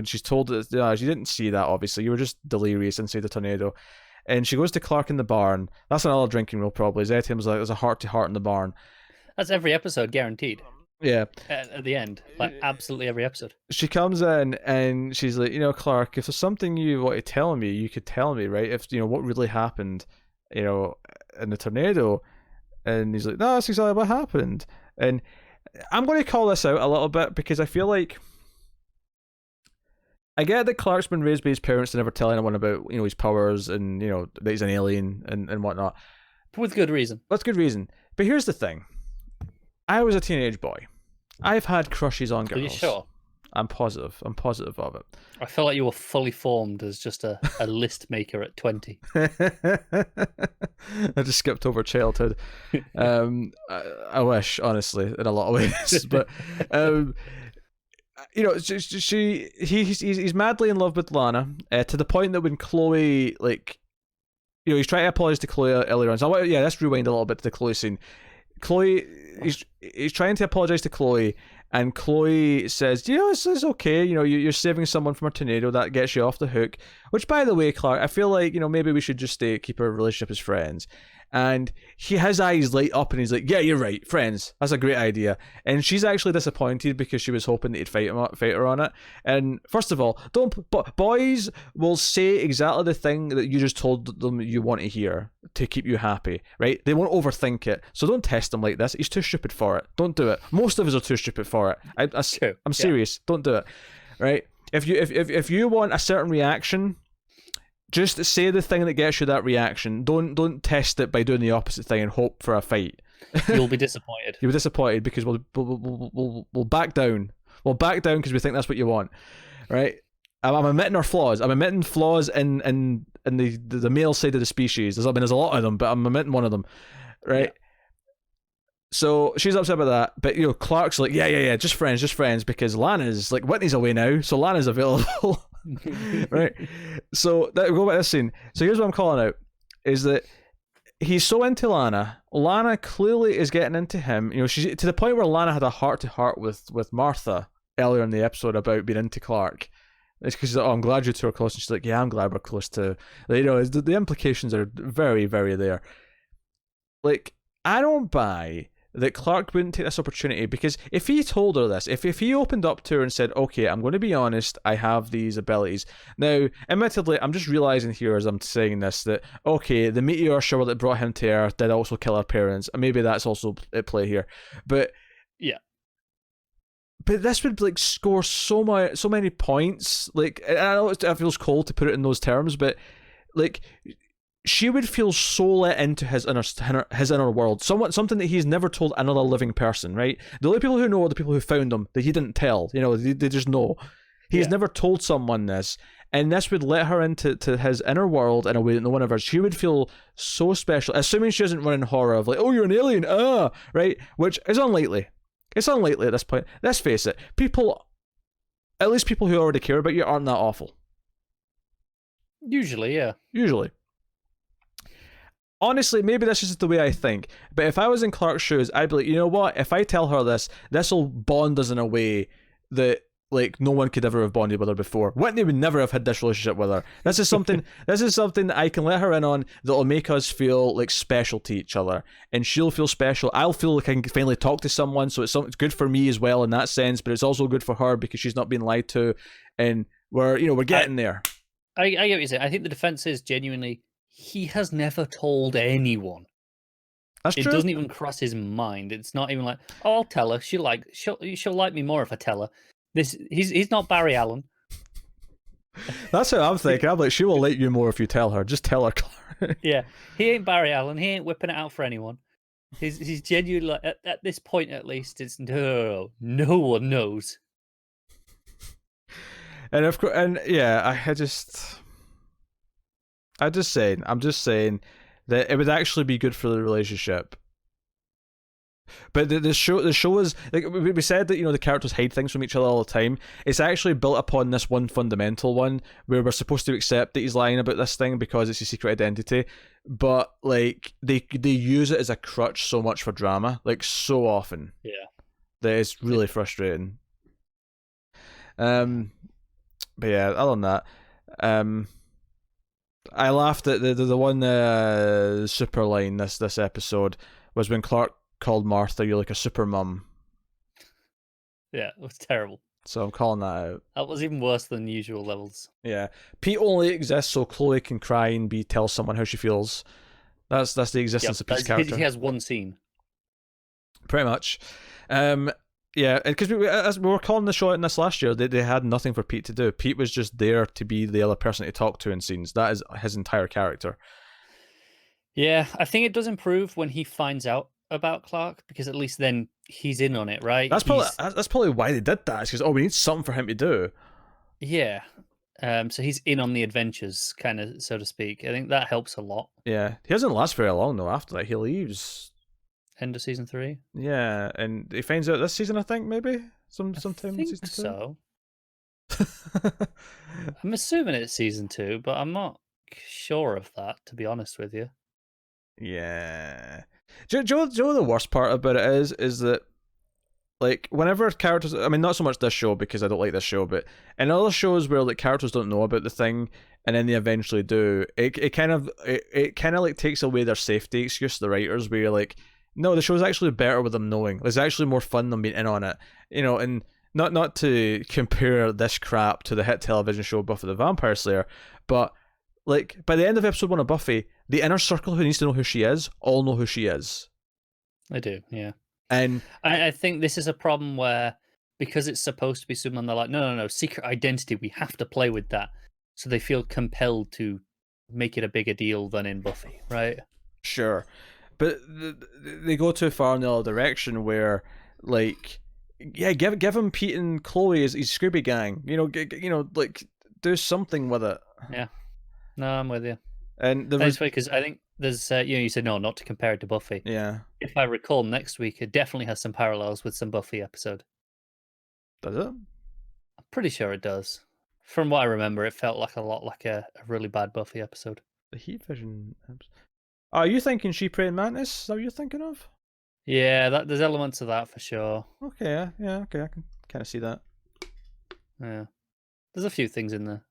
she's told that you didn't see that, obviously you were just delirious inside the tornado. And she goes to Clark in the barn. That's another drinking rule, probably. Zetium was like, there's a heart-to-heart in the barn. That's every episode, guaranteed. Yeah. At the end. Like, absolutely every episode. She comes in and she's like, Clark, if there's something you want to tell me, you could tell me, right? If, what really happened, in the tornado. And he's like, no, that's exactly what happened. And I'm going to call this out a little bit because I feel like I get that Clark's been raised by his parents to never tell anyone about, his powers and, that he's an alien and whatnot. With good reason. That's good reason. But here's the thing. I was a teenage boy. I've had crushes on girls. Are you sure? I'm positive of it. I feel like you were fully formed as just a list maker at 20. I just skipped over childhood. I wish, honestly, in a lot of ways. But he's madly in love with Lana to the point that when Chloe, he's trying to apologize to Chloe earlier on. So let's rewind a little bit to the Chloe scene. Chloe, he's trying to apologize to Chloe, and Chloe says, it's okay. You're saving someone from a tornado, that gets you off the hook. Which, by the way, Clark, I feel like maybe we should just keep our relationship as friends. And his eyes light up and he's like, yeah, you're right, friends. That's a great idea. And she's actually disappointed because she was hoping that he'd fight her on it. And first of all, boys will say exactly the thing that you just told them you want to hear to keep you happy, right? They won't overthink it. So don't test him like this. He's too stupid for it. Don't do it. Most of us are too stupid for it. I'm serious. Don't do it, right? If you want a certain reaction, just say the thing that gets you that reaction. Don't test it by doing the opposite thing and hope for a fight. You'll be disappointed. You'll be disappointed because we'll back down. We'll back down because we think that's what you want, right? I'm admitting our flaws. I'm admitting flaws in the male side of the species. There's a lot of them, but I'm admitting one of them, right? Yeah. So she's upset about that, but Clark's like, yeah, just friends, because Lana's like Whitney's away now, so Lana's available. Right, so go back to this scene. So here's what I'm calling out is that he's so into Lana clearly is getting into him. She's to the point where Lana had a heart-to-heart with Martha earlier in the episode about being into Clark. It's because I'm glad you two are close, and she's like, yeah, I'm glad we're close too. The implications are very, very there. I don't buy that Clark wouldn't take this opportunity, because if he told her this, if he opened up to her and said, okay, I'm going to be honest, I have these abilities. Now, admittedly, I'm just realising here as I'm saying this that, okay, the meteor shower that brought him to Earth did also kill her parents, and maybe that's also at play here. But yeah. But this would score so many points. I know it feels cold to put it in those terms, but she would feel so let into his inner world. Something that he's never told another living person, right? The only people who know are the people who found him, that he didn't tell. They just know. He's never told someone this. And this would let her into his inner world in a way that no one ever. She would feel so special, assuming she doesn't run in horror of oh, you're an alien, right? Which is unlikely. It's unlikely at this point. Let's face it. At least people who already care about you aren't that awful. Usually, yeah. Usually. Honestly, maybe this is just the way I think, but if I was in Clark's shoes, I'd be like, you know what? If I tell her this will bond us in a way that no one could ever have bonded with her before. Whitney would never have had this relationship with her. This is something that I can let her in on that'll make us feel special to each other, and she'll feel special. I'll feel like I can finally talk to someone, so it's good for me as well in that sense, but it's also good for her because she's not being lied to, and we're getting there. I get what you're saying. I think the defense is genuinely, he has never told anyone. That's true. It doesn't even cross his mind. It's not even like, oh, I'll tell her. She'll like me more if I tell her. He's not Barry Allen. That's how I'm thinking. I'm like, she will like you more if you tell her. Just tell her, Clark. Yeah, he ain't Barry Allen. He ain't whipping it out for anyone. He's genuinely like at this point at least. It's no one knows. And of course, and yeah, I'm just saying that it would actually be good for the relationship. But the show is like we said that the characters hide things from each other all the time. It's actually built upon this one fundamental one where we're supposed to accept that he's lying about this thing because it's a secret identity, but like they use it as a crutch so much for drama, like so often. Yeah, that it's really frustrating. But yeah, other than that, I laughed at the one super line this episode was when Clark called Martha, "You're like a super mum." Yeah, it was terrible. So I'm calling that out. That was even worse than usual levels. Yeah, Pete only exists so Chloe can cry and tell someone how she feels. That's the existence of Pete's character. He has one scene. Pretty much. Yeah, because we were calling the show out in this last year, they had nothing for Pete to do. Pete was just there to be the other person to talk to in scenes. That is his entire character. Yeah, I think it does improve when he finds out about Clark, because at least then he's in on it, right? That's probably why they did that. It's because we need something for him to do. Yeah. So he's in on the adventures, kind of, so to speak. I think that helps a lot. Yeah, he doesn't last very long though. After that, he leaves. End of season 3. Yeah, and he finds out this season, I think, maybe sometime in season 2. So. I'm assuming it's season 2, but I'm not sure of that, to be honest with you. Yeah. Do you know the worst part about it is that, like, whenever characters, I mean, not so much this show because I don't like this show, but in other shows where like characters don't know about the thing and then they eventually do, it kind of like takes away their safety excuse, the writers, where you're like, no, the show's actually better with them knowing. It's actually more fun than being in on it, and not to compare this crap to the hit television show Buffy the Vampire Slayer, but like by the end of episode 1 of Buffy, the inner circle who needs to know who she is all know who she is. I do, yeah. And I think this is a problem where, because it's supposed to be someone, they're like, no, secret identity, we have to play with that. So they feel compelled to make it a bigger deal than in Buffy, right? Sure. But they go too far in the other direction where, like, yeah, give him Pete and Chloe as Scooby Gang. Like, do something with it. Yeah. No, I'm with you. And that's funny because I think there's, you said no, not to compare it to Buffy. Yeah. If I recall, next week it definitely has some parallels with some Buffy episode. Does it? I'm pretty sure it does. From what I remember, it felt like a lot like a really bad Buffy episode. The Heat Vision. Are you thinking She Praying Mantis? Is that what you're thinking of? Yeah, there's elements of that for sure. Okay, yeah, okay, I can kind of see that. Yeah, there's a few things in there.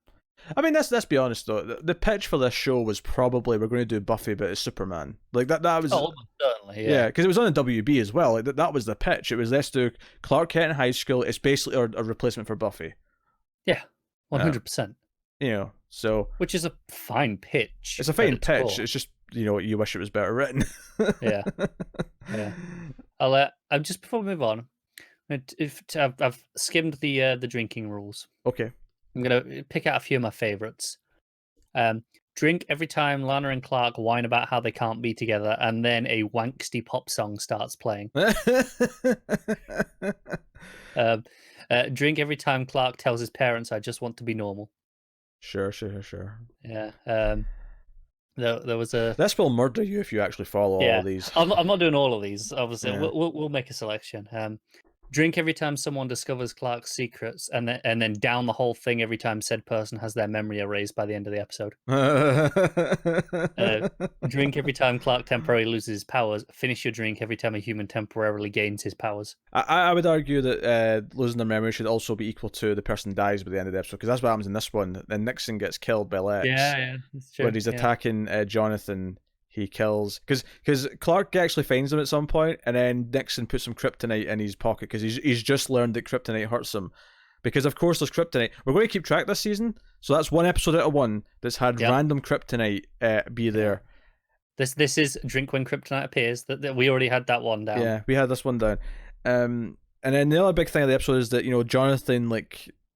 I mean, let's be honest though. The pitch for this show was probably we're going to do Buffy, but it's Superman. Like that was. Oh, certainly. Yeah, because it was on the WB as well. Like that was the pitch. It was let's do Clark Kent in high school. It's basically a replacement for Buffy. Yeah, 100%. So which is a fine pitch. It's a fine pitch. It's just you wish it was better written. Yeah. I'll just before we move on, I've skimmed the drinking rules. Okay. I'm gonna pick out a few of my favorites. Drink every time Lana and Clark whine about how they can't be together, and then a wanksty pop song starts playing. Drink every time Clark tells his parents, "I just want to be normal." Sure. Yeah. There was a. This will murder you if you actually follow all of these. I'm not doing all of these. Obviously, we'll make a selection. Drink every time someone discovers Clark's secrets, and then down the whole thing every time said person has their memory erased by the end of the episode. Drink every time Clark temporarily loses his powers. Finish your drink every time a human temporarily gains his powers. I would argue that losing their memory should also be equal to the person dies by the end of the episode, because that's what happens in this one. Then Nixon gets killed by Lex. Yeah, that's true. When he's attacking Jonathan, he kills because Clark actually finds him at some point, and then Nixon puts some kryptonite in his pocket because he's just learned that kryptonite hurts him. Because of course there's kryptonite. We're going to keep track this season, so that's one episode out of one that's had random kryptonite be there. This is drink when kryptonite appears. That we already had that one down. Yeah, we had this one down. And then the other big thing of the episode is that Jonathan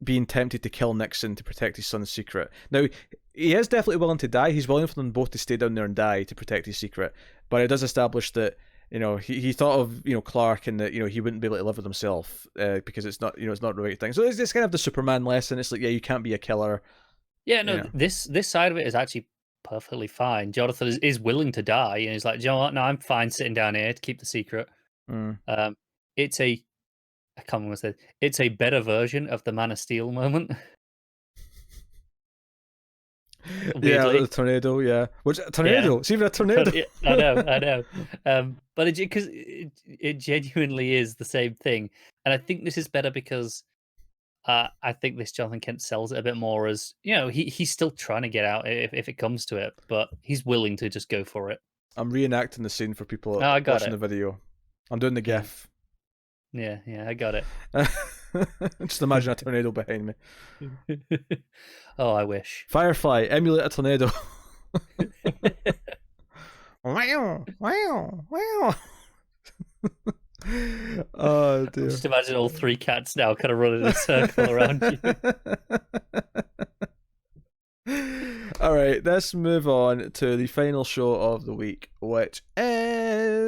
being tempted to kill Nixon to protect his son's secret. Now, he is definitely willing to die. He's willing for them both to stay down there and die to protect his secret. But it does establish that he thought of Clark, and that he wouldn't be able to live with himself because it's not it's not the right thing. So it's kind of the Superman lesson. It's like, yeah, you can't be a killer. Yeah, no, this side of it is actually perfectly fine. Jonathan is willing to die, and he's like, you know what? No, I'm fine sitting down here to keep the secret. It's a I can't remember what I said. It's a better version of the Man of Steel moment. Yeah, the tornado. Yeah, which tornado? It's even a tornado. I know. But because it genuinely is the same thing, and I think this is better because I think this Jonathan Kent sells it a bit more as he's still trying to get out if it comes to it, but he's willing to just go for it. I'm reenacting the scene for people watching the video. I'm doing the GIF. Yeah, I got it. Just imagine a tornado behind me. Oh, I wish. Firefly, emulate a tornado. Wow. Oh dear. Just imagine all three cats now kind of running in a circle around you. All right, let's move on to the final show of the week, which is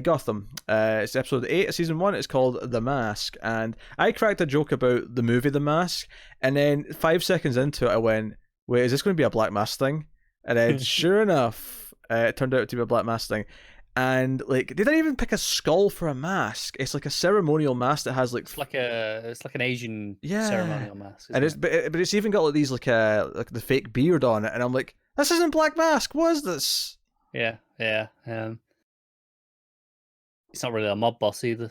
Gotham. It's episode 8 of season 1. It's called The Mask, and I cracked a joke about the movie The Mask, and then 5 seconds into it I went, wait, is this going to be a Black Mask thing? And then sure enough, it turned out to be a Black Mask thing. And like, they didn't even pick a skull for a mask. It's like a ceremonial mask that has like it's like an Asian ceremonial mask, and but it's even got like these like the fake beard on it, and I'm like, this isn't Black Mask. What is this? Yeah. He's not really a mob boss either.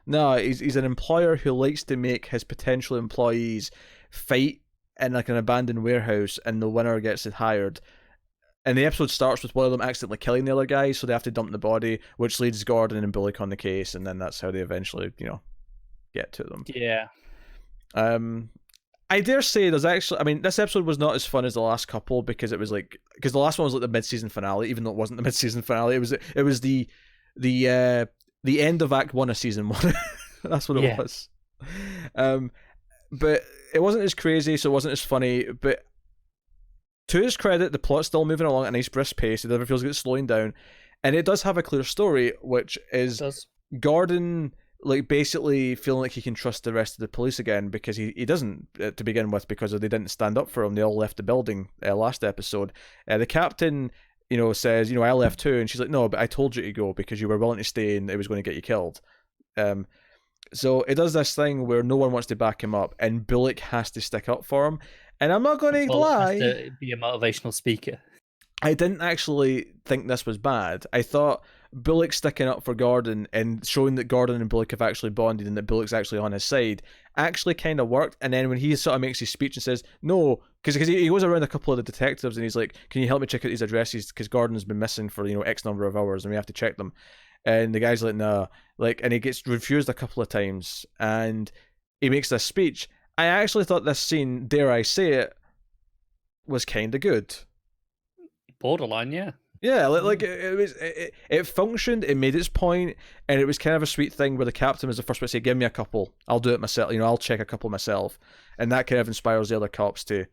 No, he's an employer who likes to make his potential employees fight in like an abandoned warehouse, and the winner gets it hired. And the episode starts with one of them accidentally killing the other guy, so they have to dump the body, which leads Gordon and Bullock on the case, and then that's how they eventually, get to them. Yeah. I dare say there's actually, I mean, this episode was not as fun as the last couple because it was like, because the last one was like the mid-season finale, even though it wasn't the mid-season finale. It was the end of Act 1 of Season 1. That's what it was. But it wasn't as crazy, so it wasn't as funny, but to his credit, the plot's still moving along at a nice brisk pace. It never feels like it's slowing down. And it does have a clear story, which is Gordon like basically feeling like he can trust the rest of the police again, because he doesn't to begin with, because they didn't stand up for him. They all left the building last episode. The captain, says, I left too. And she's like, no, but I told you to go because you were willing to stay and it was going to get you killed. So it does this thing where no one wants to back him up, and Bullock has to stick up for him. And I'm not going to lie, has to be a motivational speaker. I didn't actually think this was bad. I thought Bullock sticking up for Gordon and showing that Gordon and Bullock have actually bonded and that Bullock's actually on his side actually kind of worked. And then when he sort of makes his speech and says, no, because he goes around a couple of the detectives and he's like, can you help me check out these addresses? Because Gordon's been missing for, X number of hours and we have to check them. And the guy's like, nah. And he gets refused a couple of times and he makes this speech. I actually thought this scene, dare I say it, was kind of good. Borderline, yeah. Yeah, it functioned, it made its point, and it was kind of a sweet thing where the captain was the first one to say, give me a couple, I'll do it myself, I'll check a couple myself. And that kind of inspires the other cops to,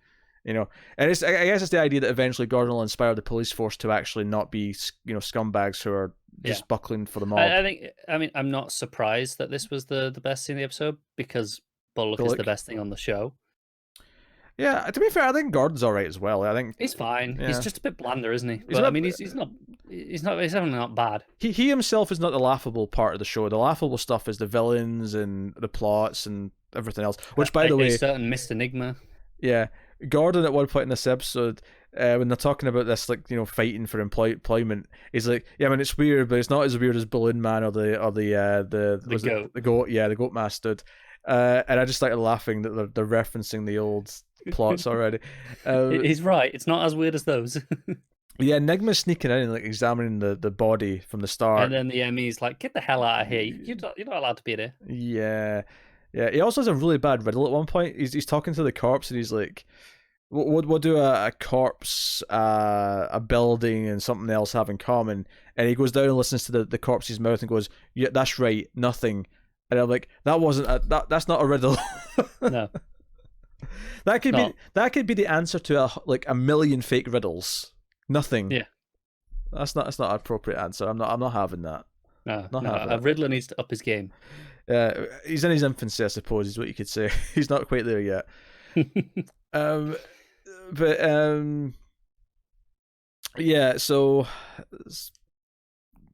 and I guess it's the idea that eventually Gordon will inspire the police force to actually not be, scumbags who are just buckling for the mob. I'm not surprised that this was the best scene in the episode, because Bullock is the best thing on the show. Yeah, to be fair, I think Gordon's all right as well. I think he's fine. Yeah. He's just a bit blander, isn't he? But, he's not bad. He himself is not the laughable part of the show. The laughable stuff is the villains and the plots and everything else. Which, by the way, a certain Mr. Enigma. Yeah, Gordon at one point in this episode, when they're talking about this, fighting for employment, he's like, yeah, it's weird, but it's not as weird as Balloon Man or the goat. The goat, yeah, the goat mask stood. And I just started laughing that they're referencing the old plots already. He's right. It's not as weird as those. Yeah, Enigma's sneaking in and examining the body from the start. And then the ME's like, get the hell out of here. You're not allowed to be there. Yeah. He also has a really bad riddle at one point. He's talking to the corpse and he's like, what do a corpse, a building, and something else have in common? And he goes down and listens to the corpse's mouth and goes, yeah, that's right, nothing. And I'm like, that's not a riddle. No. That could be the answer to a million fake riddles. Nothing. Yeah. That's not an appropriate answer. I'm not having that. No, Not having it. Riddler needs to up his game. He's in his infancy, I suppose, is what you could say. He's not quite there yet. um, but yeah. So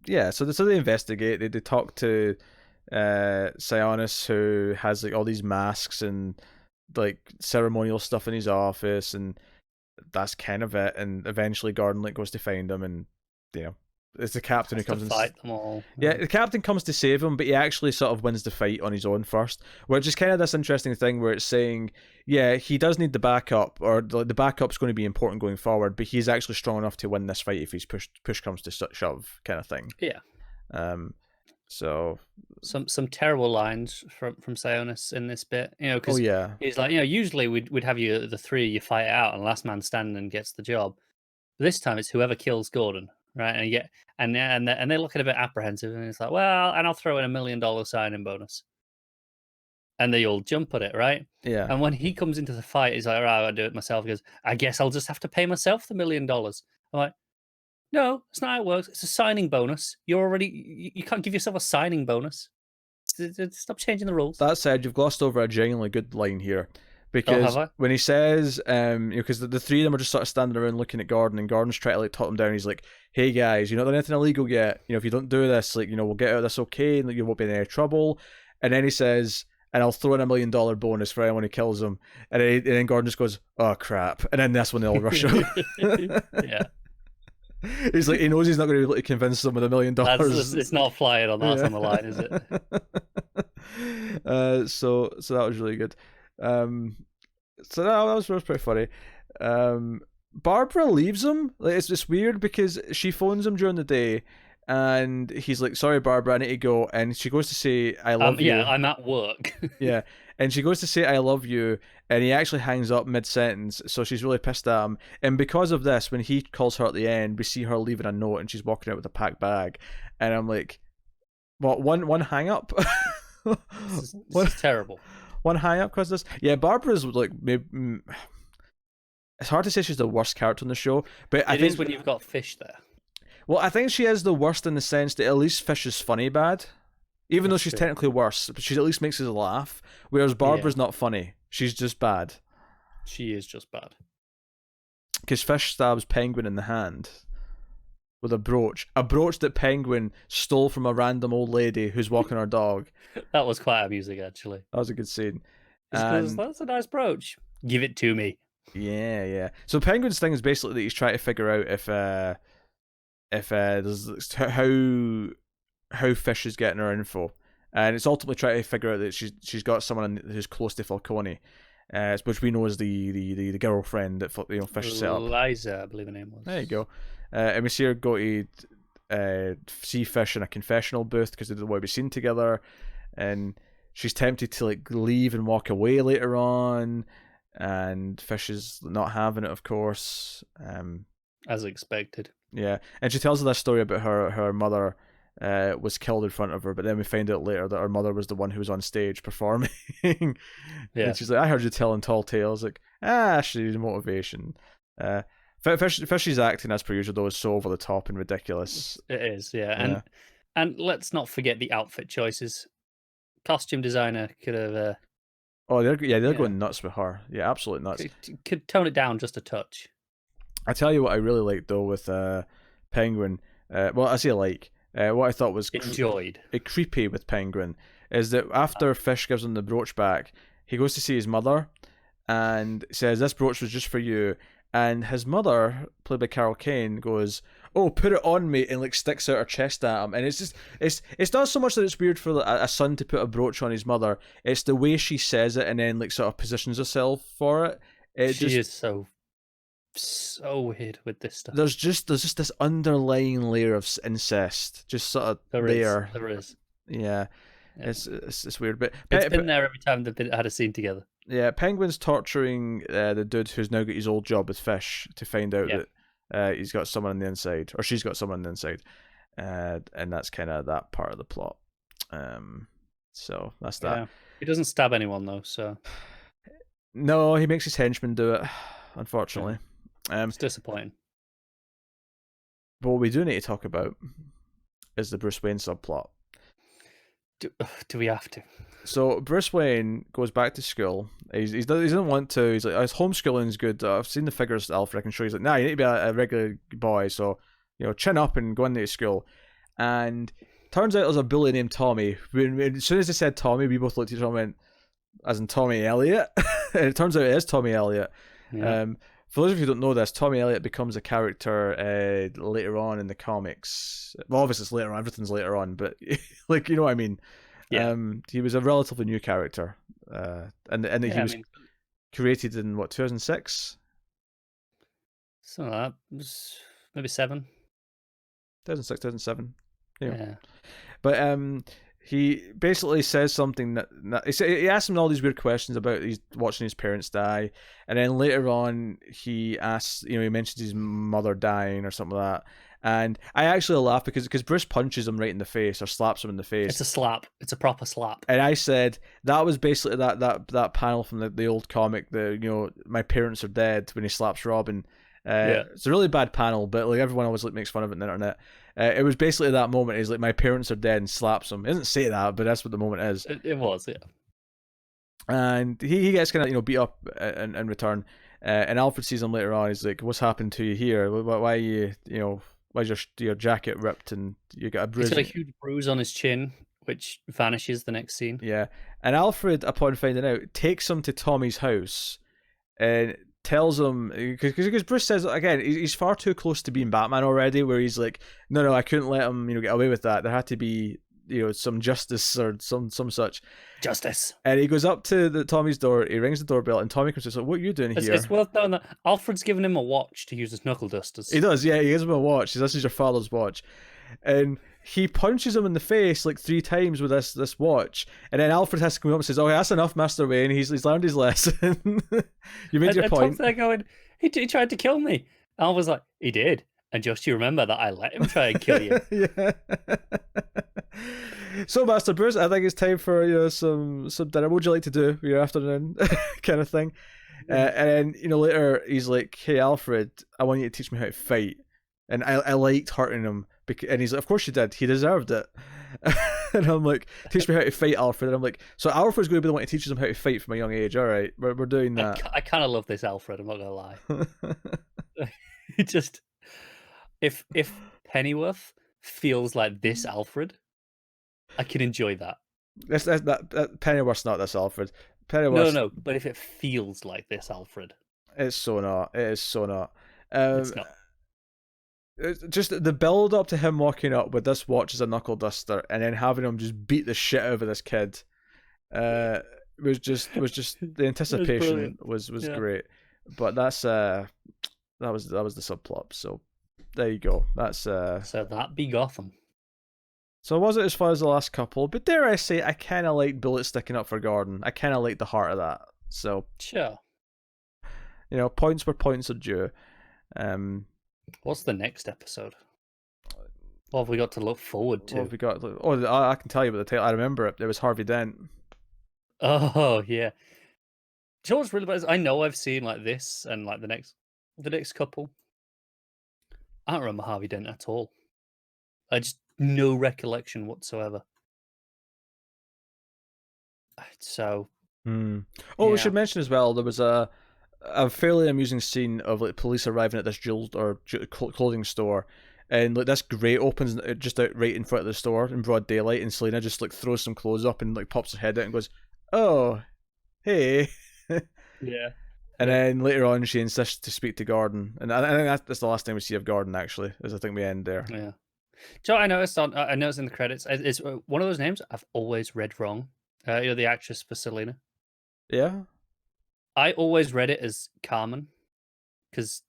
they investigate. They talk to Sionis, who has like all these masks and like ceremonial stuff in his office, and that's kind of it. And eventually, Gordon like goes to find him, and you know, it's the captain who comes to fight them all. Yeah, the captain comes to save him, but he actually sort of wins the fight on his own first, which is kind of this interesting thing where it's saying, yeah, he does need the backup, or the backup's going to be important going forward, but he's actually strong enough to win this fight if he's push comes to shove, kind of thing. Yeah. So some terrible lines from Sionis in this bit, you know, because he's like, you know, usually we'd have you the three of you fight it out and last man standing gets the job. But this time it's whoever kills Gordon, right? And they look a bit apprehensive, and it's like, well, and I'll throw in $1 million signing bonus, and they all jump at it, right? Yeah. And when he comes into the fight, he's like, right, I'll do it myself. He goes, I guess I'll just have to pay myself the $1 million. I'm like, no, that's not how it works. It's a signing bonus. You can't give yourself a signing bonus. Stop changing the rules. That said, you've glossed over a genuinely good line here. Because when he says, because the three of them are just sort of standing around looking at Gordon, and Gordon's trying to like talk them down. He's like, "Hey guys, you're not done anything illegal yet. You know, if you don't do this, like, you know, we'll get out of this okay, and like, you won't be in any trouble." And then he says, "And I'll throw in $1 million bonus for anyone who kills him." And then Gordon just goes, "Oh crap!" And then that's when they all rush him. Yeah. He's like, he knows he's not going to be able to convince them with $1 million. It's not flying on that on the line, is it? So that was really good. So that was pretty funny. Barbara leaves him. Like, it's just weird because she phones him during the day, and he's like, "Sorry, Barbara, I need to go." And she goes to say, "I love you." Yeah, I'm at work. Yeah, and she goes to say, "I love you," and he actually hangs up mid-sentence. So she's really pissed at him. And because of this, when he calls her at the end, we see her leaving a note, and she's walking out with a packed bag. And I'm like, "What? One hang up?" This is terrible. One hang up because this. Yeah, Barbara's like maybe. It's hard to say she's the worst character in the show, but I think when you've got Fish there. Well, I think she is the worst in the sense that at least Fish is funny bad, even though she's technically worse. But she at least makes us laugh. Whereas Barbara's not funny; she's just bad. She is just bad. Because Fish stabs Penguin in the hand with a brooch that Penguin stole from a random old lady who's walking her dog. That was quite amusing, actually. That was a good scene. Because that's a nice brooch. Give it to me. Yeah. So Penguin's thing is basically that he's trying to figure out if there's how Fish is getting her info, and it's ultimately trying to figure out that she's got someone who's close to Falcone, which we know is the girlfriend that Fish set up. Liza, I believe her name was. There you go. And we see her go to see Fish in a confessional booth because they don't want to be seen together, and she's tempted to like leave and walk away later on, and Fish is not having it, of course. As expected. Yeah, and she tells us this story about her mother was killed in front of her, but then we find out later that her mother was the one who was on stage performing. Yeah. And she's like, "I heard you telling tall tales." Like, she's motivation. Fish's acting, as per usual, though, is so over the top and ridiculous. It is, yeah. And let's not forget the outfit choices. Costume designer could have... they're going nuts with her. Yeah, absolutely nuts. Could tone it down just a touch. I tell you what I really liked, though, with Penguin. What I thought was creepy with Penguin is that after Fish gives him the brooch back, he goes to see his mother and says, "This brooch was just for you." And his mother, played by Carol Kane, goes, "Oh, put it on me," and like sticks out her chest at him. And it's not so much that it's weird for a son to put a brooch on his mother. It's the way she says it and then like sort of positions herself for it. She is so weird with this stuff. There's just this underlying layer of incest, just sort of there. There is. Yeah. It's weird, but it's been there every time they've had a scene together. Yeah, Penguin's torturing the dude who's now got his old job with Fish to find out that he's got someone on the inside, or she's got someone on the inside, and that's kind of that part of the plot. So that's that. Yeah. He doesn't stab anyone though, so no, he makes his henchmen do it. Unfortunately, it's disappointing. But what we do need to talk about is the Bruce Wayne subplot. Do we have to? So Bruce Wayne goes back to school. He doesn't want to. He's like, his homeschooling's good. I've seen the figures, Alfred. I can show you. He's like, nah, you need to be a regular boy. So, chin up and go into school. And turns out there's a bully named Tommy. As soon as they said Tommy, we both looked at each other and went, as in Tommy Elliot. And it turns out it is Tommy Elliot. Yeah. For those of you who don't know this, Tommy Elliot becomes a character later on in the comics. Well, obviously it's later on. Everything's later on, but like, you know what I mean. Yeah. He was a relatively new character, and he was created in 2006. So that was maybe 7. 2006, 2007. Yeah. But he basically says something that he asks him all these weird questions about he's watching his parents die, and then later on he asks, he mentions his mother dying or something like that. And I actually laugh because Bruce punches him right in the face or slaps him in the face. It's a slap. It's a proper slap. And I said that was basically that panel from the old comic, my parents are dead, when he slaps Robin. It's a really bad panel, but like everyone always makes fun of it on the internet. It was basically that moment. He's like, my parents are dead, and slaps him. He doesn't say that, but that's what the moment is. It was, yeah. And he gets kind of beat up in return. And Alfred sees him later on. He's like, what's happened to you here? Why why's your jacket ripped and you got a bruise? He's got a huge bruise on his chin, which vanishes the next scene. Yeah. And Alfred, upon finding out, takes him to Tommy's house and tells him, because Bruce says, again, he's far too close to being Batman already, where he's like, no, I couldn't let him get away with that. There had to be some justice or some such justice. And he goes up to Tommy's door. He rings the doorbell, and Tommy comes in. So, what are you doing here? It's worth knowing that Alfred's given him a watch to use as knuckle dusters. He does, yeah. He gives him a watch. This is your father's watch, and he punches him in the face like 3 times with this watch. And then Alfred has to come up and says, "Oh, that's enough, Master Wayne. He's learned his lesson. You made your point." They're going, he tried to kill me. Al was like, he did. And just you remember that I let him try and kill you. Yeah. So, Master Bruce, I think it's time for some dinner. What would you like to do for your afternoon, kind of thing? And then later he's like, "Hey, Alfred, I want you to teach me how to fight." And I liked hurting him, and he's like, "Of course you did. He deserved it." And I'm like, "Teach me how to fight, Alfred." And I'm like, "So Alfred's going to be the one who teaches him how to fight from a young age. All right, we're doing that." I kind of love this Alfred. I'm not gonna lie. He just. If Pennyworth feels like this Alfred, I can enjoy that. That Pennyworth's not this Alfred. Pennyworth. No. But if it feels like this Alfred, it's so not. It is so not. It's not. It's just the build up to him walking up with this watch as a knuckle duster, and then having him just beat the shit out of this kid. Was just the anticipation was great. But that's that was the subplot. So. There you go. That's so that be Gotham. So it wasn't as far as the last couple, but dare I say, I kind of like Bullet sticking up for Gordon. I kind of like the heart of that. So sure, points where points are due. What's the next episode? What have we got to look forward to? What have we got? Oh, I can tell you about the title. I remember it. It was Harvey Dent. Oh yeah. Do you know what's really bad? I know I've seen like this and like the next couple. I don't remember Harvey Dent at all. I just no recollection whatsoever. So. Oh, we should mention as well. There was a fairly amusing scene of like police arriving at this jewel or clothing store, and like this grate opens just out right in front of the store in broad daylight, and Selena just like throws some clothes up and like pops her head out and goes, "Oh, hey." Yeah. And then later on, she insists to speak to Gordon, and I think that's the last time we see of Gordon. Actually, as I think we end there. Yeah. So I noticed in the credits, it's one of those names I've always read wrong. The actress for Selena. Yeah. I always read it as Carmen, because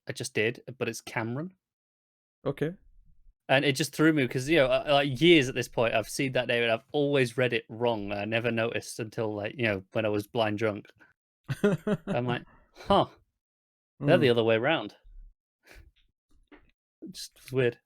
I just did, but it's Cameron. Okay. And it just threw me because like years at this point, I've seen that name and I've always read it wrong. I never noticed until when I was blind drunk. I'm like, huh, they're the other way around. Just weird.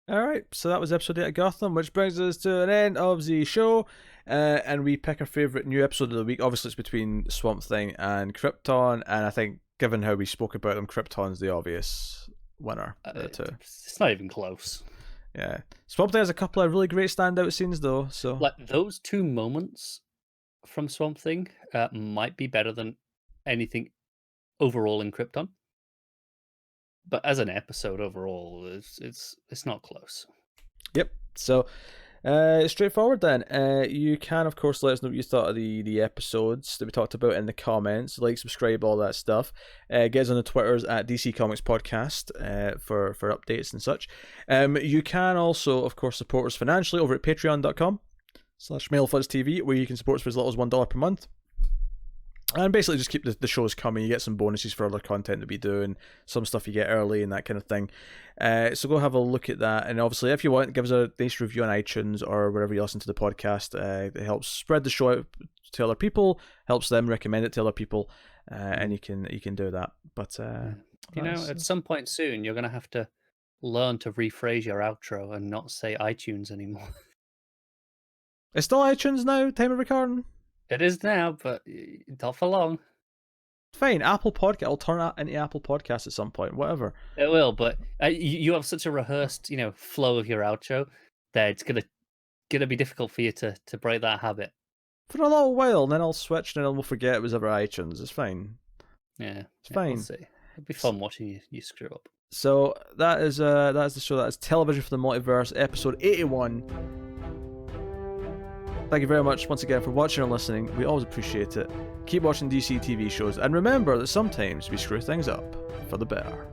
All right, so that was episode 8 of Gotham, which brings us to an end of the show, and we pick our favourite new episode of the week. Obviously, it's between Swamp Thing and Krypton, and I think, given how we spoke about them, Krypton's the obvious winner. The two. It's not even close. Yeah, Swamp Thing has a couple of really great standout scenes though. So Like those two moments from Swamp Thing might be better than anything overall in Krypton. But as an episode overall, it's not close. Yep. So straightforward then. You can of course let us know what you thought of the episodes that we talked about in the comments. Like, subscribe, all that stuff. Get us on the Twitters at DC Comics Podcast for updates and such. You can also of course support us financially over at patreon.com/MailFuzzTV, where you can support us for as little as $1 per month. And basically just keep the shows coming. You get some bonuses for other content that we do, and some stuff you get early and that kind of thing. So go have a look at that. And obviously, if you want, give us a nice review on iTunes or wherever you listen to the podcast. It helps spread the show out to other people, helps them recommend it to other people, and you can do that. But at some point soon, you're going to have to learn to rephrase your outro and not say iTunes anymore. It's still iTunes now, time of recording? It is now, but not for long. Fine, Apple Podcast. I'll turn that into Apple Podcasts at some point, whatever. It will, but you have such a rehearsed, flow of your outro that it's gonna be difficult for you to break that habit. For a little while, and then I'll switch, and then we'll forget it was ever iTunes. It's fine. Yeah, it's fine. We'll see. It'll be fun watching you screw up. So that is the show. That is Television for the Multiverse, episode 81. Thank you very much once again for watching and listening. We always appreciate it. Keep watching DC TV shows, and remember that sometimes we screw things up for the better.